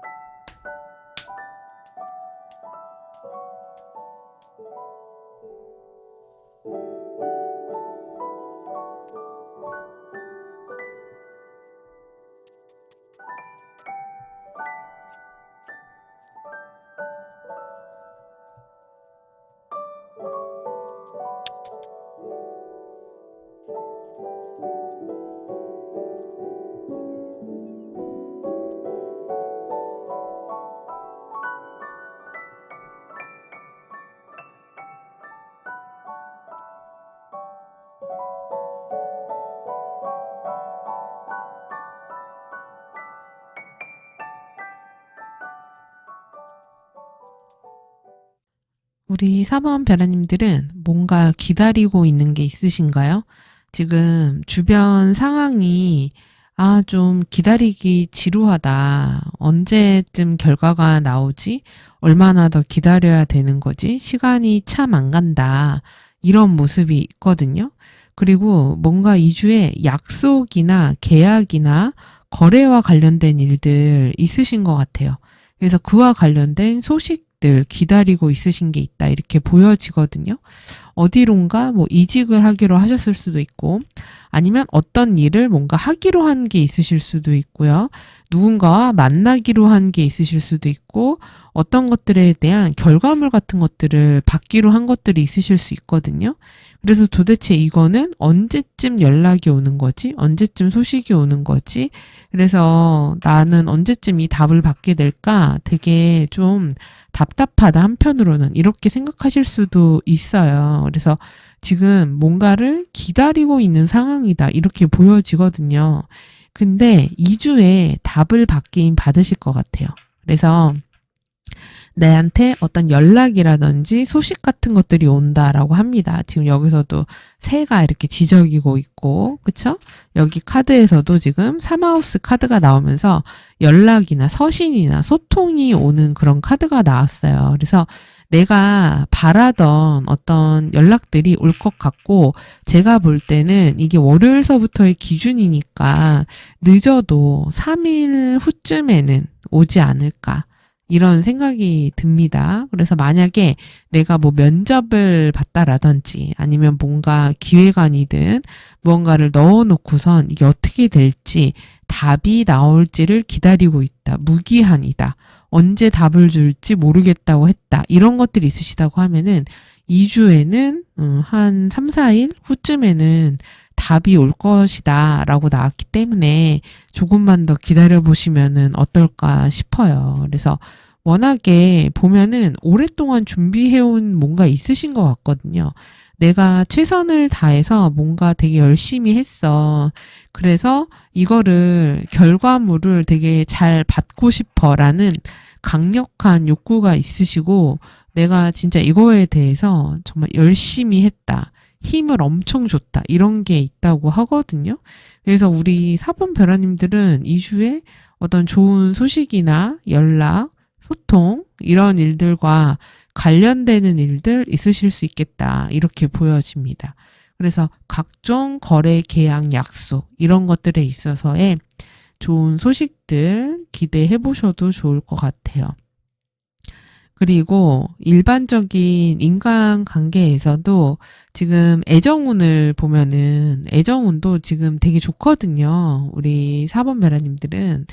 우리 4번 벼라님들은 뭔가 기다리고 있는 게 있으신가요? 지금 주변 상황이 좀 기다리기 지루하다. 언제쯤 결과가 나오지? 얼마나 더 기다려야 되는 거지? 시간이 참 안 간다. 이런 모습이 있거든요. 그리고 뭔가 이 주에 약속이나 계약이나 거래와 관련된 일들 있으신 것 같아요. 그래서 그와 관련된 소식들 기다리고 있으신 게 있다. 이렇게 보여지거든요. 어디론가 뭐 이직을 하기로 하셨을 수도 있고, 아니면 어떤 일을 뭔가 하기로 한 게 있으실 수도 있고요. 누군가와 만나기로 한 게 있으실 수도 있고, 어떤 것들에 대한 결과물 같은 것들을 받기로 한 것들이 있으실 수 있거든요. 그래서 도대체 이거는 언제쯤 연락이 오는 거지? 언제쯤 소식이 오는 거지? 그래서 나는 언제쯤 이 답을 받게 될까? 되게 좀 답답하다, 한편으로는. 이렇게 생각하실 수도 있어요. 그래서 지금 뭔가를 기다리고 있는 상황이다. 이렇게 보여지거든요. 근데 2주에 답을 받긴 받으실 것 같아요. 그래서 내한테 어떤 연락이라든지 소식 같은 것들이 온다라고 합니다. 지금 여기서도 새가 이렇게 지저귀고 있고, 그쵸? 여기 카드에서도 지금 사마우스 카드가 나오면서 연락이나 서신이나 소통이 오는 그런 카드가 나왔어요. 그래서 내가 바라던 어떤 연락들이 올 것 같고, 제가 볼 때는 이게 월요일서부터의 기준이니까 늦어도 3일 후쯤에는 오지 않을까. 이런 생각이 듭니다. 그래서 만약에 내가 뭐 면접을 봤다라든지 아니면 뭔가 기획안이든 무언가를 넣어놓고선 이게 어떻게 될지 답이 나올지를 기다리고 있다. 무기한이다. 언제 답을 줄지 모르겠다고 했다. 이런 것들이 있으시다고 하면은 2주에는 한 3, 4일 후쯤에는 답이 올 것이다 라고 나왔기 때문에 조금만 더 기다려보시면은 어떨까 싶어요. 그래서 워낙에 보면은 오랫동안 준비해온 뭔가 있으신 것 같거든요. 내가 최선을 다해서 뭔가 되게 열심히 했어. 그래서 이거를 결과물을 되게 잘 받고 싶어라는 강력한 욕구가 있으시고 내가 진짜 이거에 대해서 정말 열심히 했다. 힘을 엄청 줬다. 이런 게 있다고 하거든요. 그래서 우리 사본 벼라님들은 2주에 어떤 좋은 소식이나 연락, 소통, 이런 일들과 관련되는 일들 있으실 수 있겠다. 이렇게 보여집니다. 그래서 각종 거래, 계약, 약속, 이런 것들에 있어서의 좋은 소식들 기대해 보셔도 좋을 것 같아요. 그리고 일반적인 인간관계에서도 지금 애정운을 보면은 애정운도 지금 되게 좋거든요. 우리 4번 베라님들은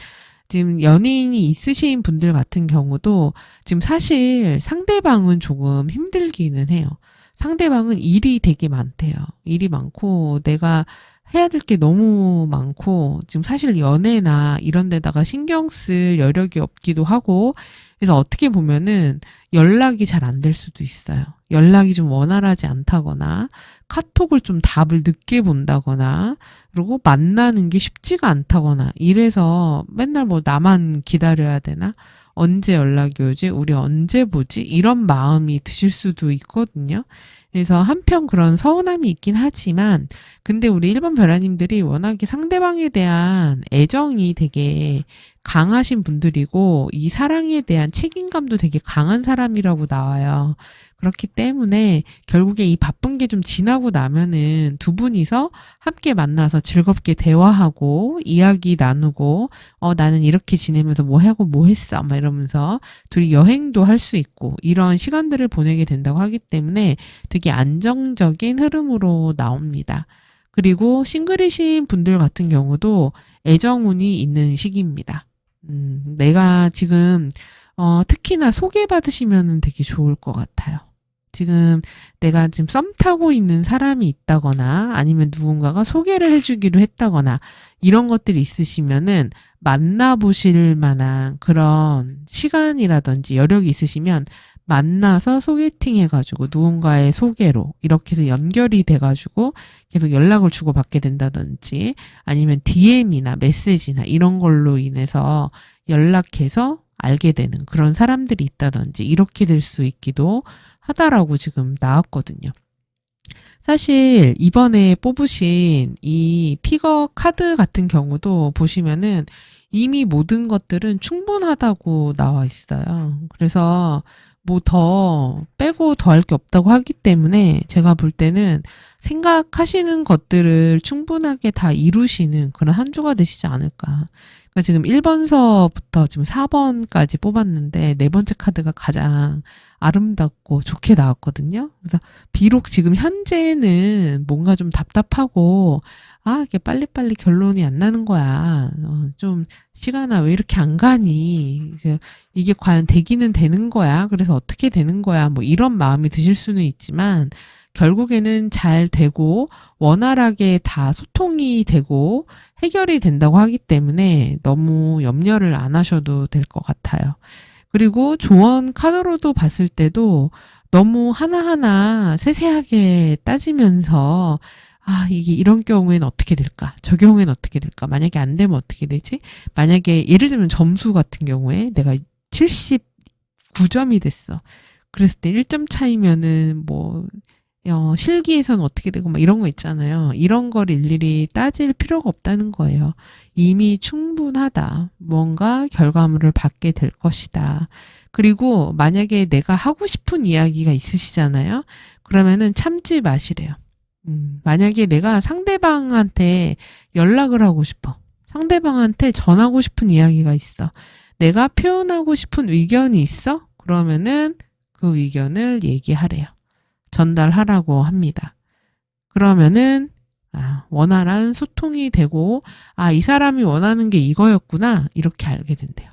지금 연인이 있으신 분들 같은 경우도 지금 사실 상대방은 조금 힘들기는 해요. 상대방은 일이 되게 많대요. 일이 많고 내가 해야 될 게 너무 많고 지금 사실 연애나 이런 데다가 신경 쓸 여력이 없기도 하고 그래서 어떻게 보면은 연락이 잘 안 될 수도 있어요. 연락이 좀 원활하지 않다거나 카톡을 좀 답을 늦게 본다거나 그리고 만나는 게 쉽지가 않다거나 이래서 맨날 뭐 나만 기다려야 되나? 언제 연락이 오지? 우리 언제 보지? 이런 마음이 드실 수도 있거든요. 그래서 한편 그런 서운함이 있긴 하지만 근데 우리 1번 벼라님들이 워낙에 상대방에 대한 애정이 되게 강하신 분들이고 이 사랑에 대한 책임감도 되게 강한 사람이라고 나와요. 그렇기 때문에 결국에 이 바쁜 게 좀 지나고 나면은 두 분이서 함께 만나서 즐겁게 대화하고 이야기 나누고 나는 이렇게 지내면서 뭐 하고 뭐 했어 막 이러면서 둘이 여행도 할 수 있고 이런 시간들을 보내게 된다고 하기 때문에 되게 안정적인 흐름으로 나옵니다. 그리고 싱글이신 분들 같은 경우도 애정운이 있는 시기입니다. 내가 지금 특히나 소개받으시면 되게 좋을 것 같아요. 지금 내가 지금 썸 타고 있는 사람이 있다거나 아니면 누군가가 소개를 해주기로 했다거나 이런 것들이 있으시면은 만나보실 만한 그런 시간이라든지 여력이 있으시면 만나서 소개팅 해가지고 누군가의 소개로 이렇게 해서 연결이 돼가지고 계속 연락을 주고받게 된다든지 아니면 DM이나 메시지나 이런 걸로 인해서 연락해서 알게 되는 그런 사람들이 있다든지 이렇게 될 수 있기도 하다라고 지금 나왔거든요. 사실 이번에 뽑으신 이 픽어 카드 같은 경우도 보시면은 이미 모든 것들은 충분하다고 나와 있어요. 그래서 뭐 더 빼고 더할 게 없다고 하기 때문에 제가 볼 때는 생각하시는 것들을 충분하게 다 이루시는 그런 한 주가 되시지 않을까. 그러니까 지금 1번서부터 지금 4번까지 뽑았는데 네 번째 카드가 가장 아름답고 좋게 나왔거든요. 그래서 비록 지금 현재는 뭔가 좀 답답하고, 아, 이게 빨리빨리 결론이 안 나는 거야. 좀, 시간아, 왜 이렇게 안 가니? 이게 과연 되기는 되는 거야? 그래서 어떻게 되는 거야? 뭐 이런 마음이 드실 수는 있지만, 결국에는 잘 되고, 원활하게 다 소통이 되고, 해결이 된다고 하기 때문에 너무 염려를 안 하셔도 될 것 같아요. 그리고 조언 카드로도 봤을 때도 너무 하나하나 세세하게 따지면서 아, 이게 이런 경우에는 어떻게 될까? 저 경우에는 어떻게 될까? 만약에 안 되면 어떻게 되지? 만약에 예를 들면 점수 같은 경우에 내가 79점이 됐어. 그랬을 때 1점 차이면은 뭐 실기에서는 어떻게 되고 막 이런 거 있잖아요. 이런 걸 일일이 따질 필요가 없다는 거예요. 이미 충분하다. 뭔가 결과물을 받게 될 것이다. 그리고 만약에 내가 하고 싶은 이야기가 있으시잖아요. 그러면은 참지 마시래요. 만약에 내가 상대방한테 연락을 하고 싶어. 상대방한테 전하고 싶은 이야기가 있어. 내가 표현하고 싶은 의견이 있어? 그러면은 그 의견을 얘기하래요. 전달하라고 합니다. 그러면은 원활한 소통이 되고 이 사람이 원하는 게 이거였구나 이렇게 알게 된대요.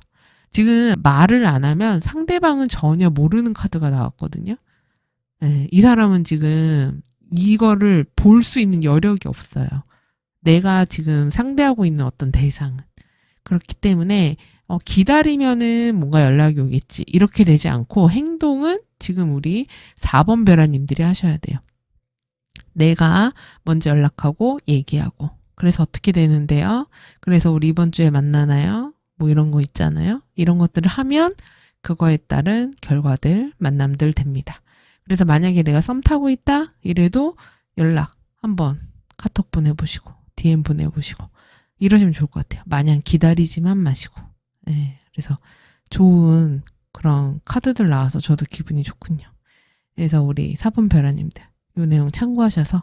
지금 말을 안 하면 상대방은 전혀 모르는 카드가 나왔거든요. 네, 이 사람은 지금 이거를 볼 수 있는 여력이 없어요. 내가 지금 상대하고 있는 어떤 대상은. 그렇기 때문에 기다리면은 뭔가 연락이 오겠지. 이렇게 되지 않고 행동은 지금 우리 4번 베라님들이 하셔야 돼요. 내가 먼저 연락하고 얘기하고. 그래서 어떻게 되는데요? 그래서 우리 이번 주에 만나나요? 뭐 이런 거 있잖아요. 이런 것들을 하면 그거에 따른 결과들, 만남들 됩니다. 그래서 만약에 내가 썸 타고 있다? 이래도 연락 한번 카톡 보내보시고, DM 보내보시고, 이러시면 좋을 것 같아요. 마냥 기다리지만 마시고. 네, 그래서 좋은 그런 카드들 나와서 저도 기분이 좋군요. 그래서 우리 사분별아님들 이 내용 참고하셔서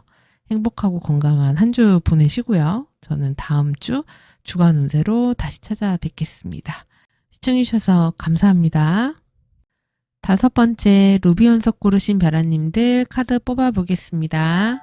행복하고 건강한 한 주 보내시고요. 저는 다음 주 주간 운세로 다시 찾아뵙겠습니다. 시청해주셔서 감사합니다. 5번째 루비 연속 고르신 별아님들 카드 뽑아보겠습니다.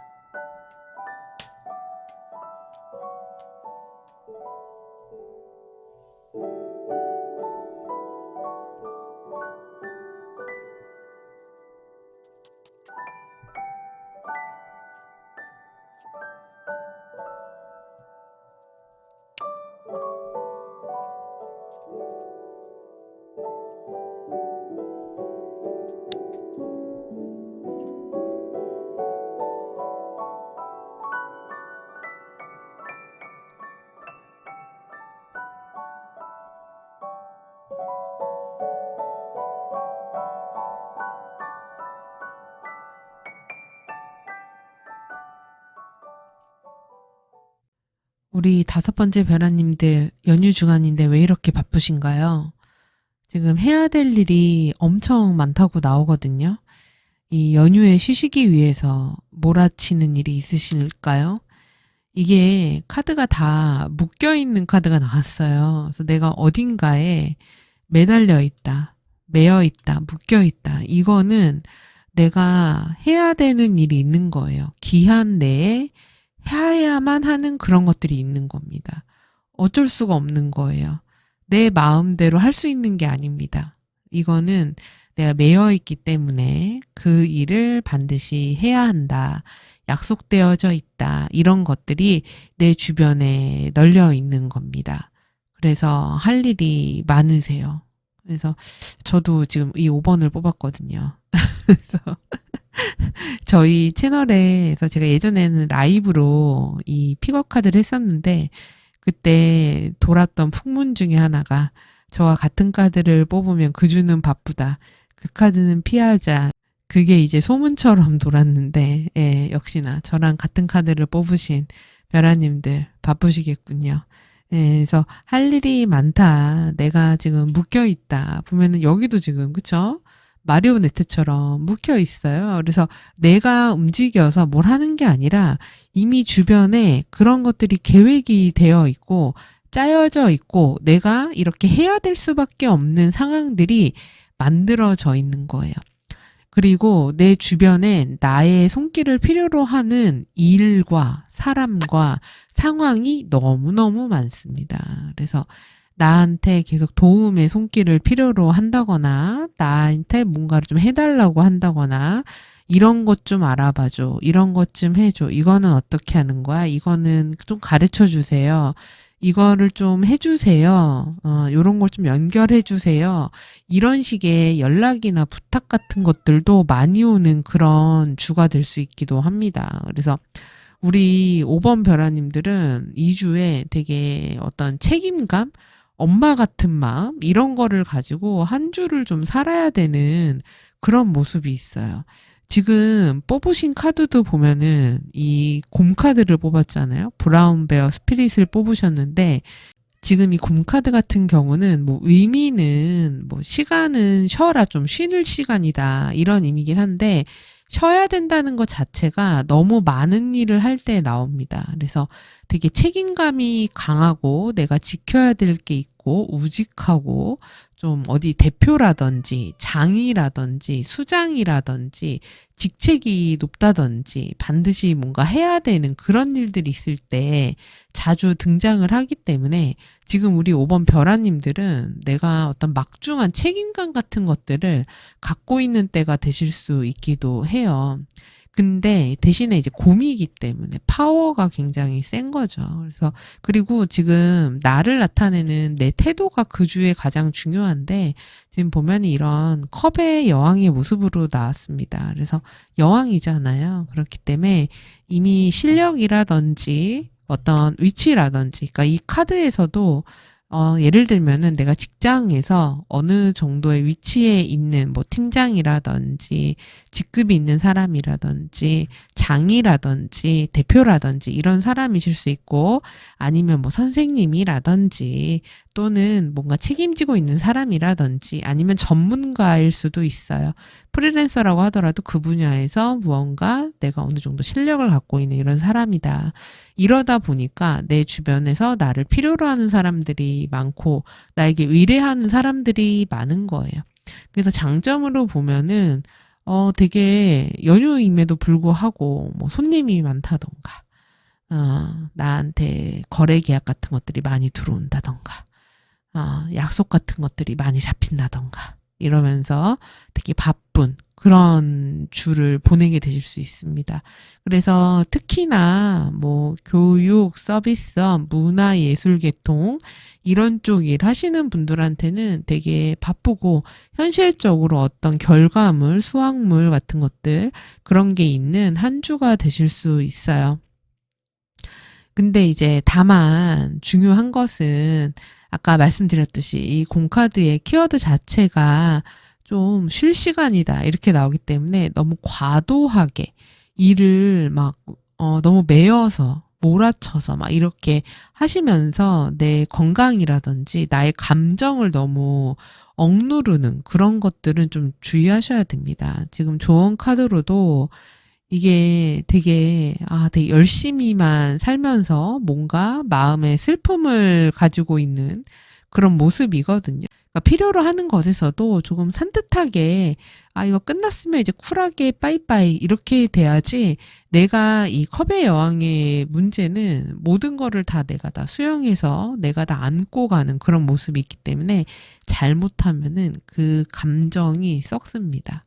우리 5번째 별아님들 연휴 주간인데 왜 이렇게 바쁘신가요? 지금 해야 될 일이 엄청 많다고 나오거든요. 이 연휴에 쉬시기 위해서 몰아치는 일이 있으실까요? 이게 카드가 다 묶여있는 카드가 나왔어요. 그래서 내가 어딘가에 매달려 있다, 매여 있다, 묶여 있다. 이거는 내가 해야 되는 일이 있는 거예요. 기한 내에 해야만 하는 그런 것들이 있는 겁니다. 어쩔 수가 없는 거예요. 내 마음대로 할 수 있는 게 아닙니다. 이거는 내가 매여 있기 때문에 그 일을 반드시 해야 한다. 약속되어져 있다. 이런 것들이 내 주변에 널려 있는 겁니다. 그래서 할 일이 많으세요. 그래서 저도 지금 이 5번을 뽑았거든요. 그래서 저희 채널에서 제가 예전에는 라이브로 이 픽업 카드를 했었는데 그때 돌았던 풍문 중에 하나가 저와 같은 카드를 뽑으면 그 주는 바쁘다. 그 카드는 피하자. 그게 이제 소문처럼 돌았는데, 예, 역시나 저랑 같은 카드를 뽑으신 별아님들 바쁘시겠군요. 예, 그래서 할 일이 많다. 내가 지금 묶여 있다. 보면은 여기도 지금, 그쵸? 마리오네트처럼 묶여 있어요. 그래서 내가 움직여서 뭘 하는 게 아니라 이미 주변에 그런 것들이 계획이 되어 있고 짜여져 있고 내가 이렇게 해야 될 수밖에 없는 상황들이 만들어져 있는 거예요. 그리고 내 주변엔 나의 손길을 필요로 하는 일과 사람과 상황이 너무너무 많습니다. 그래서 나한테 계속 도움의 손길을 필요로 한다거나 나한테 뭔가를 좀 해달라고 한다거나 이런 것 좀 알아봐줘. 이런 것 좀 해줘. 이거는 어떻게 하는 거야? 이거는 좀 가르쳐 주세요. 이거를 좀 해주세요. 요런 걸 좀 연결해 주세요. 이런 식의 연락이나 부탁 같은 것들도 많이 오는 그런 주가 될 수 있기도 합니다. 그래서 우리 5번 별아님들은 2주에 되게 어떤 책임감, 엄마 같은 마음, 이런 거를 가지고 한 주를 좀 살아야 되는 그런 모습이 있어요. 지금 뽑으신 카드도 보면은 이 곰 카드를 뽑았잖아요. 브라운 베어 스피릿을 뽑으셨는데 지금 이 곰 카드 같은 경우는 뭐 의미는 뭐 시간은 쉬어라 좀 쉬는 시간이다 이런 의미긴 한데 쉬어야 된다는 것 자체가 너무 많은 일을 할 때 나옵니다. 그래서 되게 책임감이 강하고 내가 지켜야 될 게 있고 우직하고 좀 어디 대표라든지 장이라든지 수장이라든지 직책이 높다든지 반드시 뭔가 해야 되는 그런 일들이 있을 때 자주 등장을 하기 때문에 지금 우리 5번 별아님들은 내가 어떤 막중한 책임감 같은 것들을 갖고 있는 때가 되실 수 있기도 해요. 근데 대신에 이제 곰이기 때문에 파워가 굉장히 센 거죠. 그래서 그리고 지금 나를 나타내는 내 태도가 그 주에 가장 중요한데 지금 보면 이런 컵의 여왕의 모습으로 나왔습니다. 그래서 여왕이잖아요. 그렇기 때문에 이미 실력이라든지 어떤 위치라든지 그러니까 이 카드에서도 예를 들면은 내가 직장에서 어느 정도의 위치에 있는 뭐 팀장이라든지 직급이 있는 사람이라든지 장이라든지 대표라든지 이런 사람이실 수 있고 아니면 뭐 선생님이라든지 또는 뭔가 책임지고 있는 사람이라든지 아니면 전문가일 수도 있어요. 프리랜서라고 하더라도 그 분야에서 무언가 내가 어느 정도 실력을 갖고 있는 이런 사람이다. 이러다 보니까 내 주변에서 나를 필요로 하는 사람들이 많고 나에게 의뢰하는 사람들이 많은 거예요. 그래서 장점으로 보면은 되게 연휴임에도 불구하고 뭐 손님이 많다던가 나한테 거래 계약 같은 것들이 많이 들어온다던가 약속 같은 것들이 많이 잡힌다던가 이러면서 되게 바쁜 그런 주를 보내게 되실 수 있습니다. 그래서 특히나 뭐 교육, 서비스업, 문화, 예술 계통 이런 쪽 일 하시는 분들한테는 되게 바쁘고 현실적으로 어떤 결과물, 수확물 같은 것들 그런 게 있는 한 주가 되실 수 있어요. 근데 이제 다만 중요한 것은 아까 말씀드렸듯이 이 공카드의 키워드 자체가 좀 쉴 시간이다 이렇게 나오기 때문에 너무 과도하게 일을 막 너무 매여서 몰아쳐서 막 이렇게 하시면서 내 건강이라든지 나의 감정을 너무 억누르는 그런 것들은 좀 주의하셔야 됩니다. 지금 조언 카드로도 이게 되게 열심히만 살면서 뭔가 마음의 슬픔을 가지고 있는 그런 모습이거든요. 그러니까 필요로 하는 것에서도 조금 산뜻하게 이거 끝났으면 이제 쿨하게 빠이빠이 이렇게 돼야지 내가 이 컵의 여왕의 문제는 모든 거를 다 내가 다 수용해서 내가 다 안고 가는 그런 모습이 있기 때문에 잘못하면은 그 감정이 썩습니다.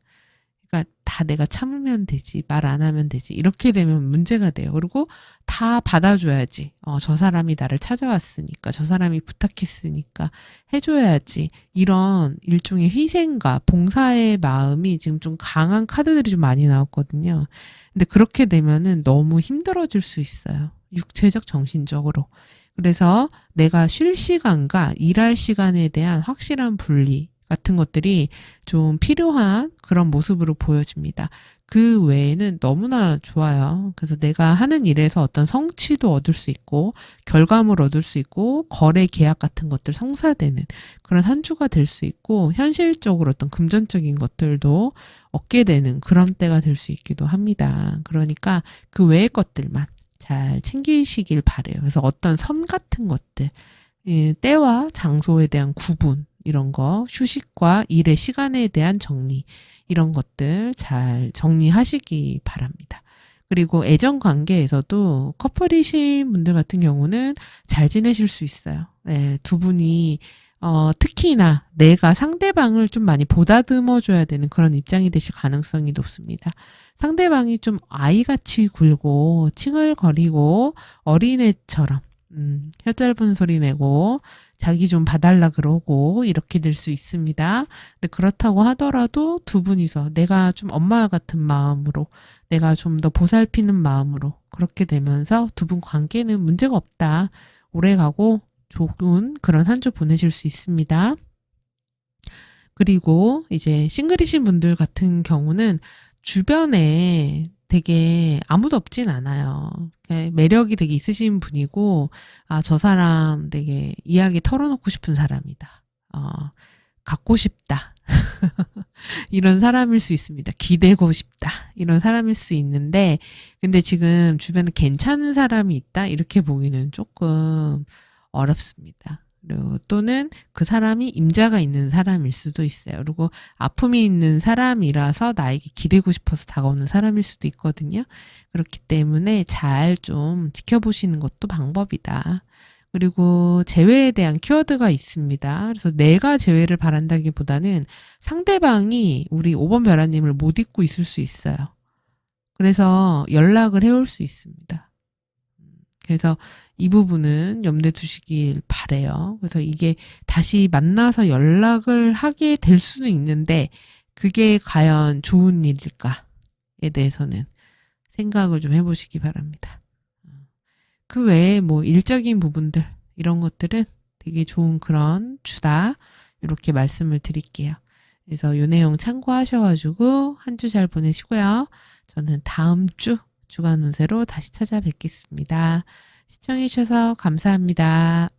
그러니까 다 내가 참으면 되지, 말 안 하면 되지. 이렇게 되면 문제가 돼요. 그리고 다 받아줘야지. 저 사람이 나를 찾아왔으니까, 저 사람이 부탁했으니까 해줘야지. 이런 일종의 희생과 봉사의 마음이 지금 좀 강한 카드들이 좀 많이 나왔거든요. 근데 그렇게 되면은 너무 힘들어질 수 있어요. 육체적, 정신적으로. 그래서 내가 쉴 시간과 일할 시간에 대한 확실한 분리, 같은 것들이 좀 필요한 그런 모습으로 보여집니다. 그 외에는 너무나 좋아요. 그래서 내가 하는 일에서 어떤 성취도 얻을 수 있고, 결과물 얻을 수 있고, 거래 계약 같은 것들 성사되는 그런 한 주가 될 수 있고, 현실적으로 어떤 금전적인 것들도 얻게 되는 그런 때가 될 수 있기도 합니다. 그러니까 그 외의 것들만 잘 챙기시길 바래요. 그래서 어떤 선 같은 것들, 때와 장소에 대한 구분, 이런 거, 휴식과 일의 시간에 대한 정리, 이런 것들 잘 정리하시기 바랍니다. 그리고 애정 관계에서도 커플이신 분들 같은 경우는 잘 지내실 수 있어요. 네, 두 분이 특히나 내가 상대방을 좀 많이 보다듬어 줘야 되는 그런 입장이 되실 가능성이 높습니다. 상대방이 좀 아이같이 굴고 칭얼거리고 어린애처럼 혀 짧은 소리 내고 자기 좀 봐달라 그러고 이렇게 될 수 있습니다. 근데 그렇다고 하더라도 두 분이서 내가 좀 엄마 같은 마음으로 내가 좀 더 보살피는 마음으로 그렇게 되면서 두 분 관계는 문제가 없다. 오래가고 좋은 그런 한 주 보내실 수 있습니다. 그리고 이제 싱글이신 분들 같은 경우는 주변에 되게 아무도 없진 않아요. 매력이 되게 있으신 분이고, 아, 저 사람 되게 이야기 털어놓고 싶은 사람이다. 갖고 싶다. 이런 사람일 수 있습니다. 기대고 싶다. 이런 사람일 수 있는데, 근데 지금 주변에 괜찮은 사람이 있다? 이렇게 보기는 조금 어렵습니다. 그리고 또는 그 사람이 임자가 있는 사람일 수도 있어요. 그리고 아픔이 있는 사람이라서 나에게 기대고 싶어서 다가오는 사람일 수도 있거든요. 그렇기 때문에 잘 좀 지켜보시는 것도 방법이다. 그리고 재회에 대한 키워드가 있습니다. 그래서 내가 재회를 바란다기보다는 상대방이 우리 5번 벼라님을 못 잊고 있을 수 있어요. 그래서 연락을 해올 수 있습니다. 그래서 이 부분은 염두에 두시길 바래요. 그래서 이게 다시 만나서 연락을 하게 될 수는 있는데 그게 과연 좋은 일일까에 대해서는 생각을 좀 해보시기 바랍니다. 그 외에 뭐 일적인 부분들 이런 것들은 되게 좋은 그런 주다 이렇게 말씀을 드릴게요. 그래서 이 내용 참고하셔가지고 한 주 잘 보내시고요. 저는 다음 주 주간 운세로 다시 찾아뵙겠습니다. 시청해주셔서 감사합니다.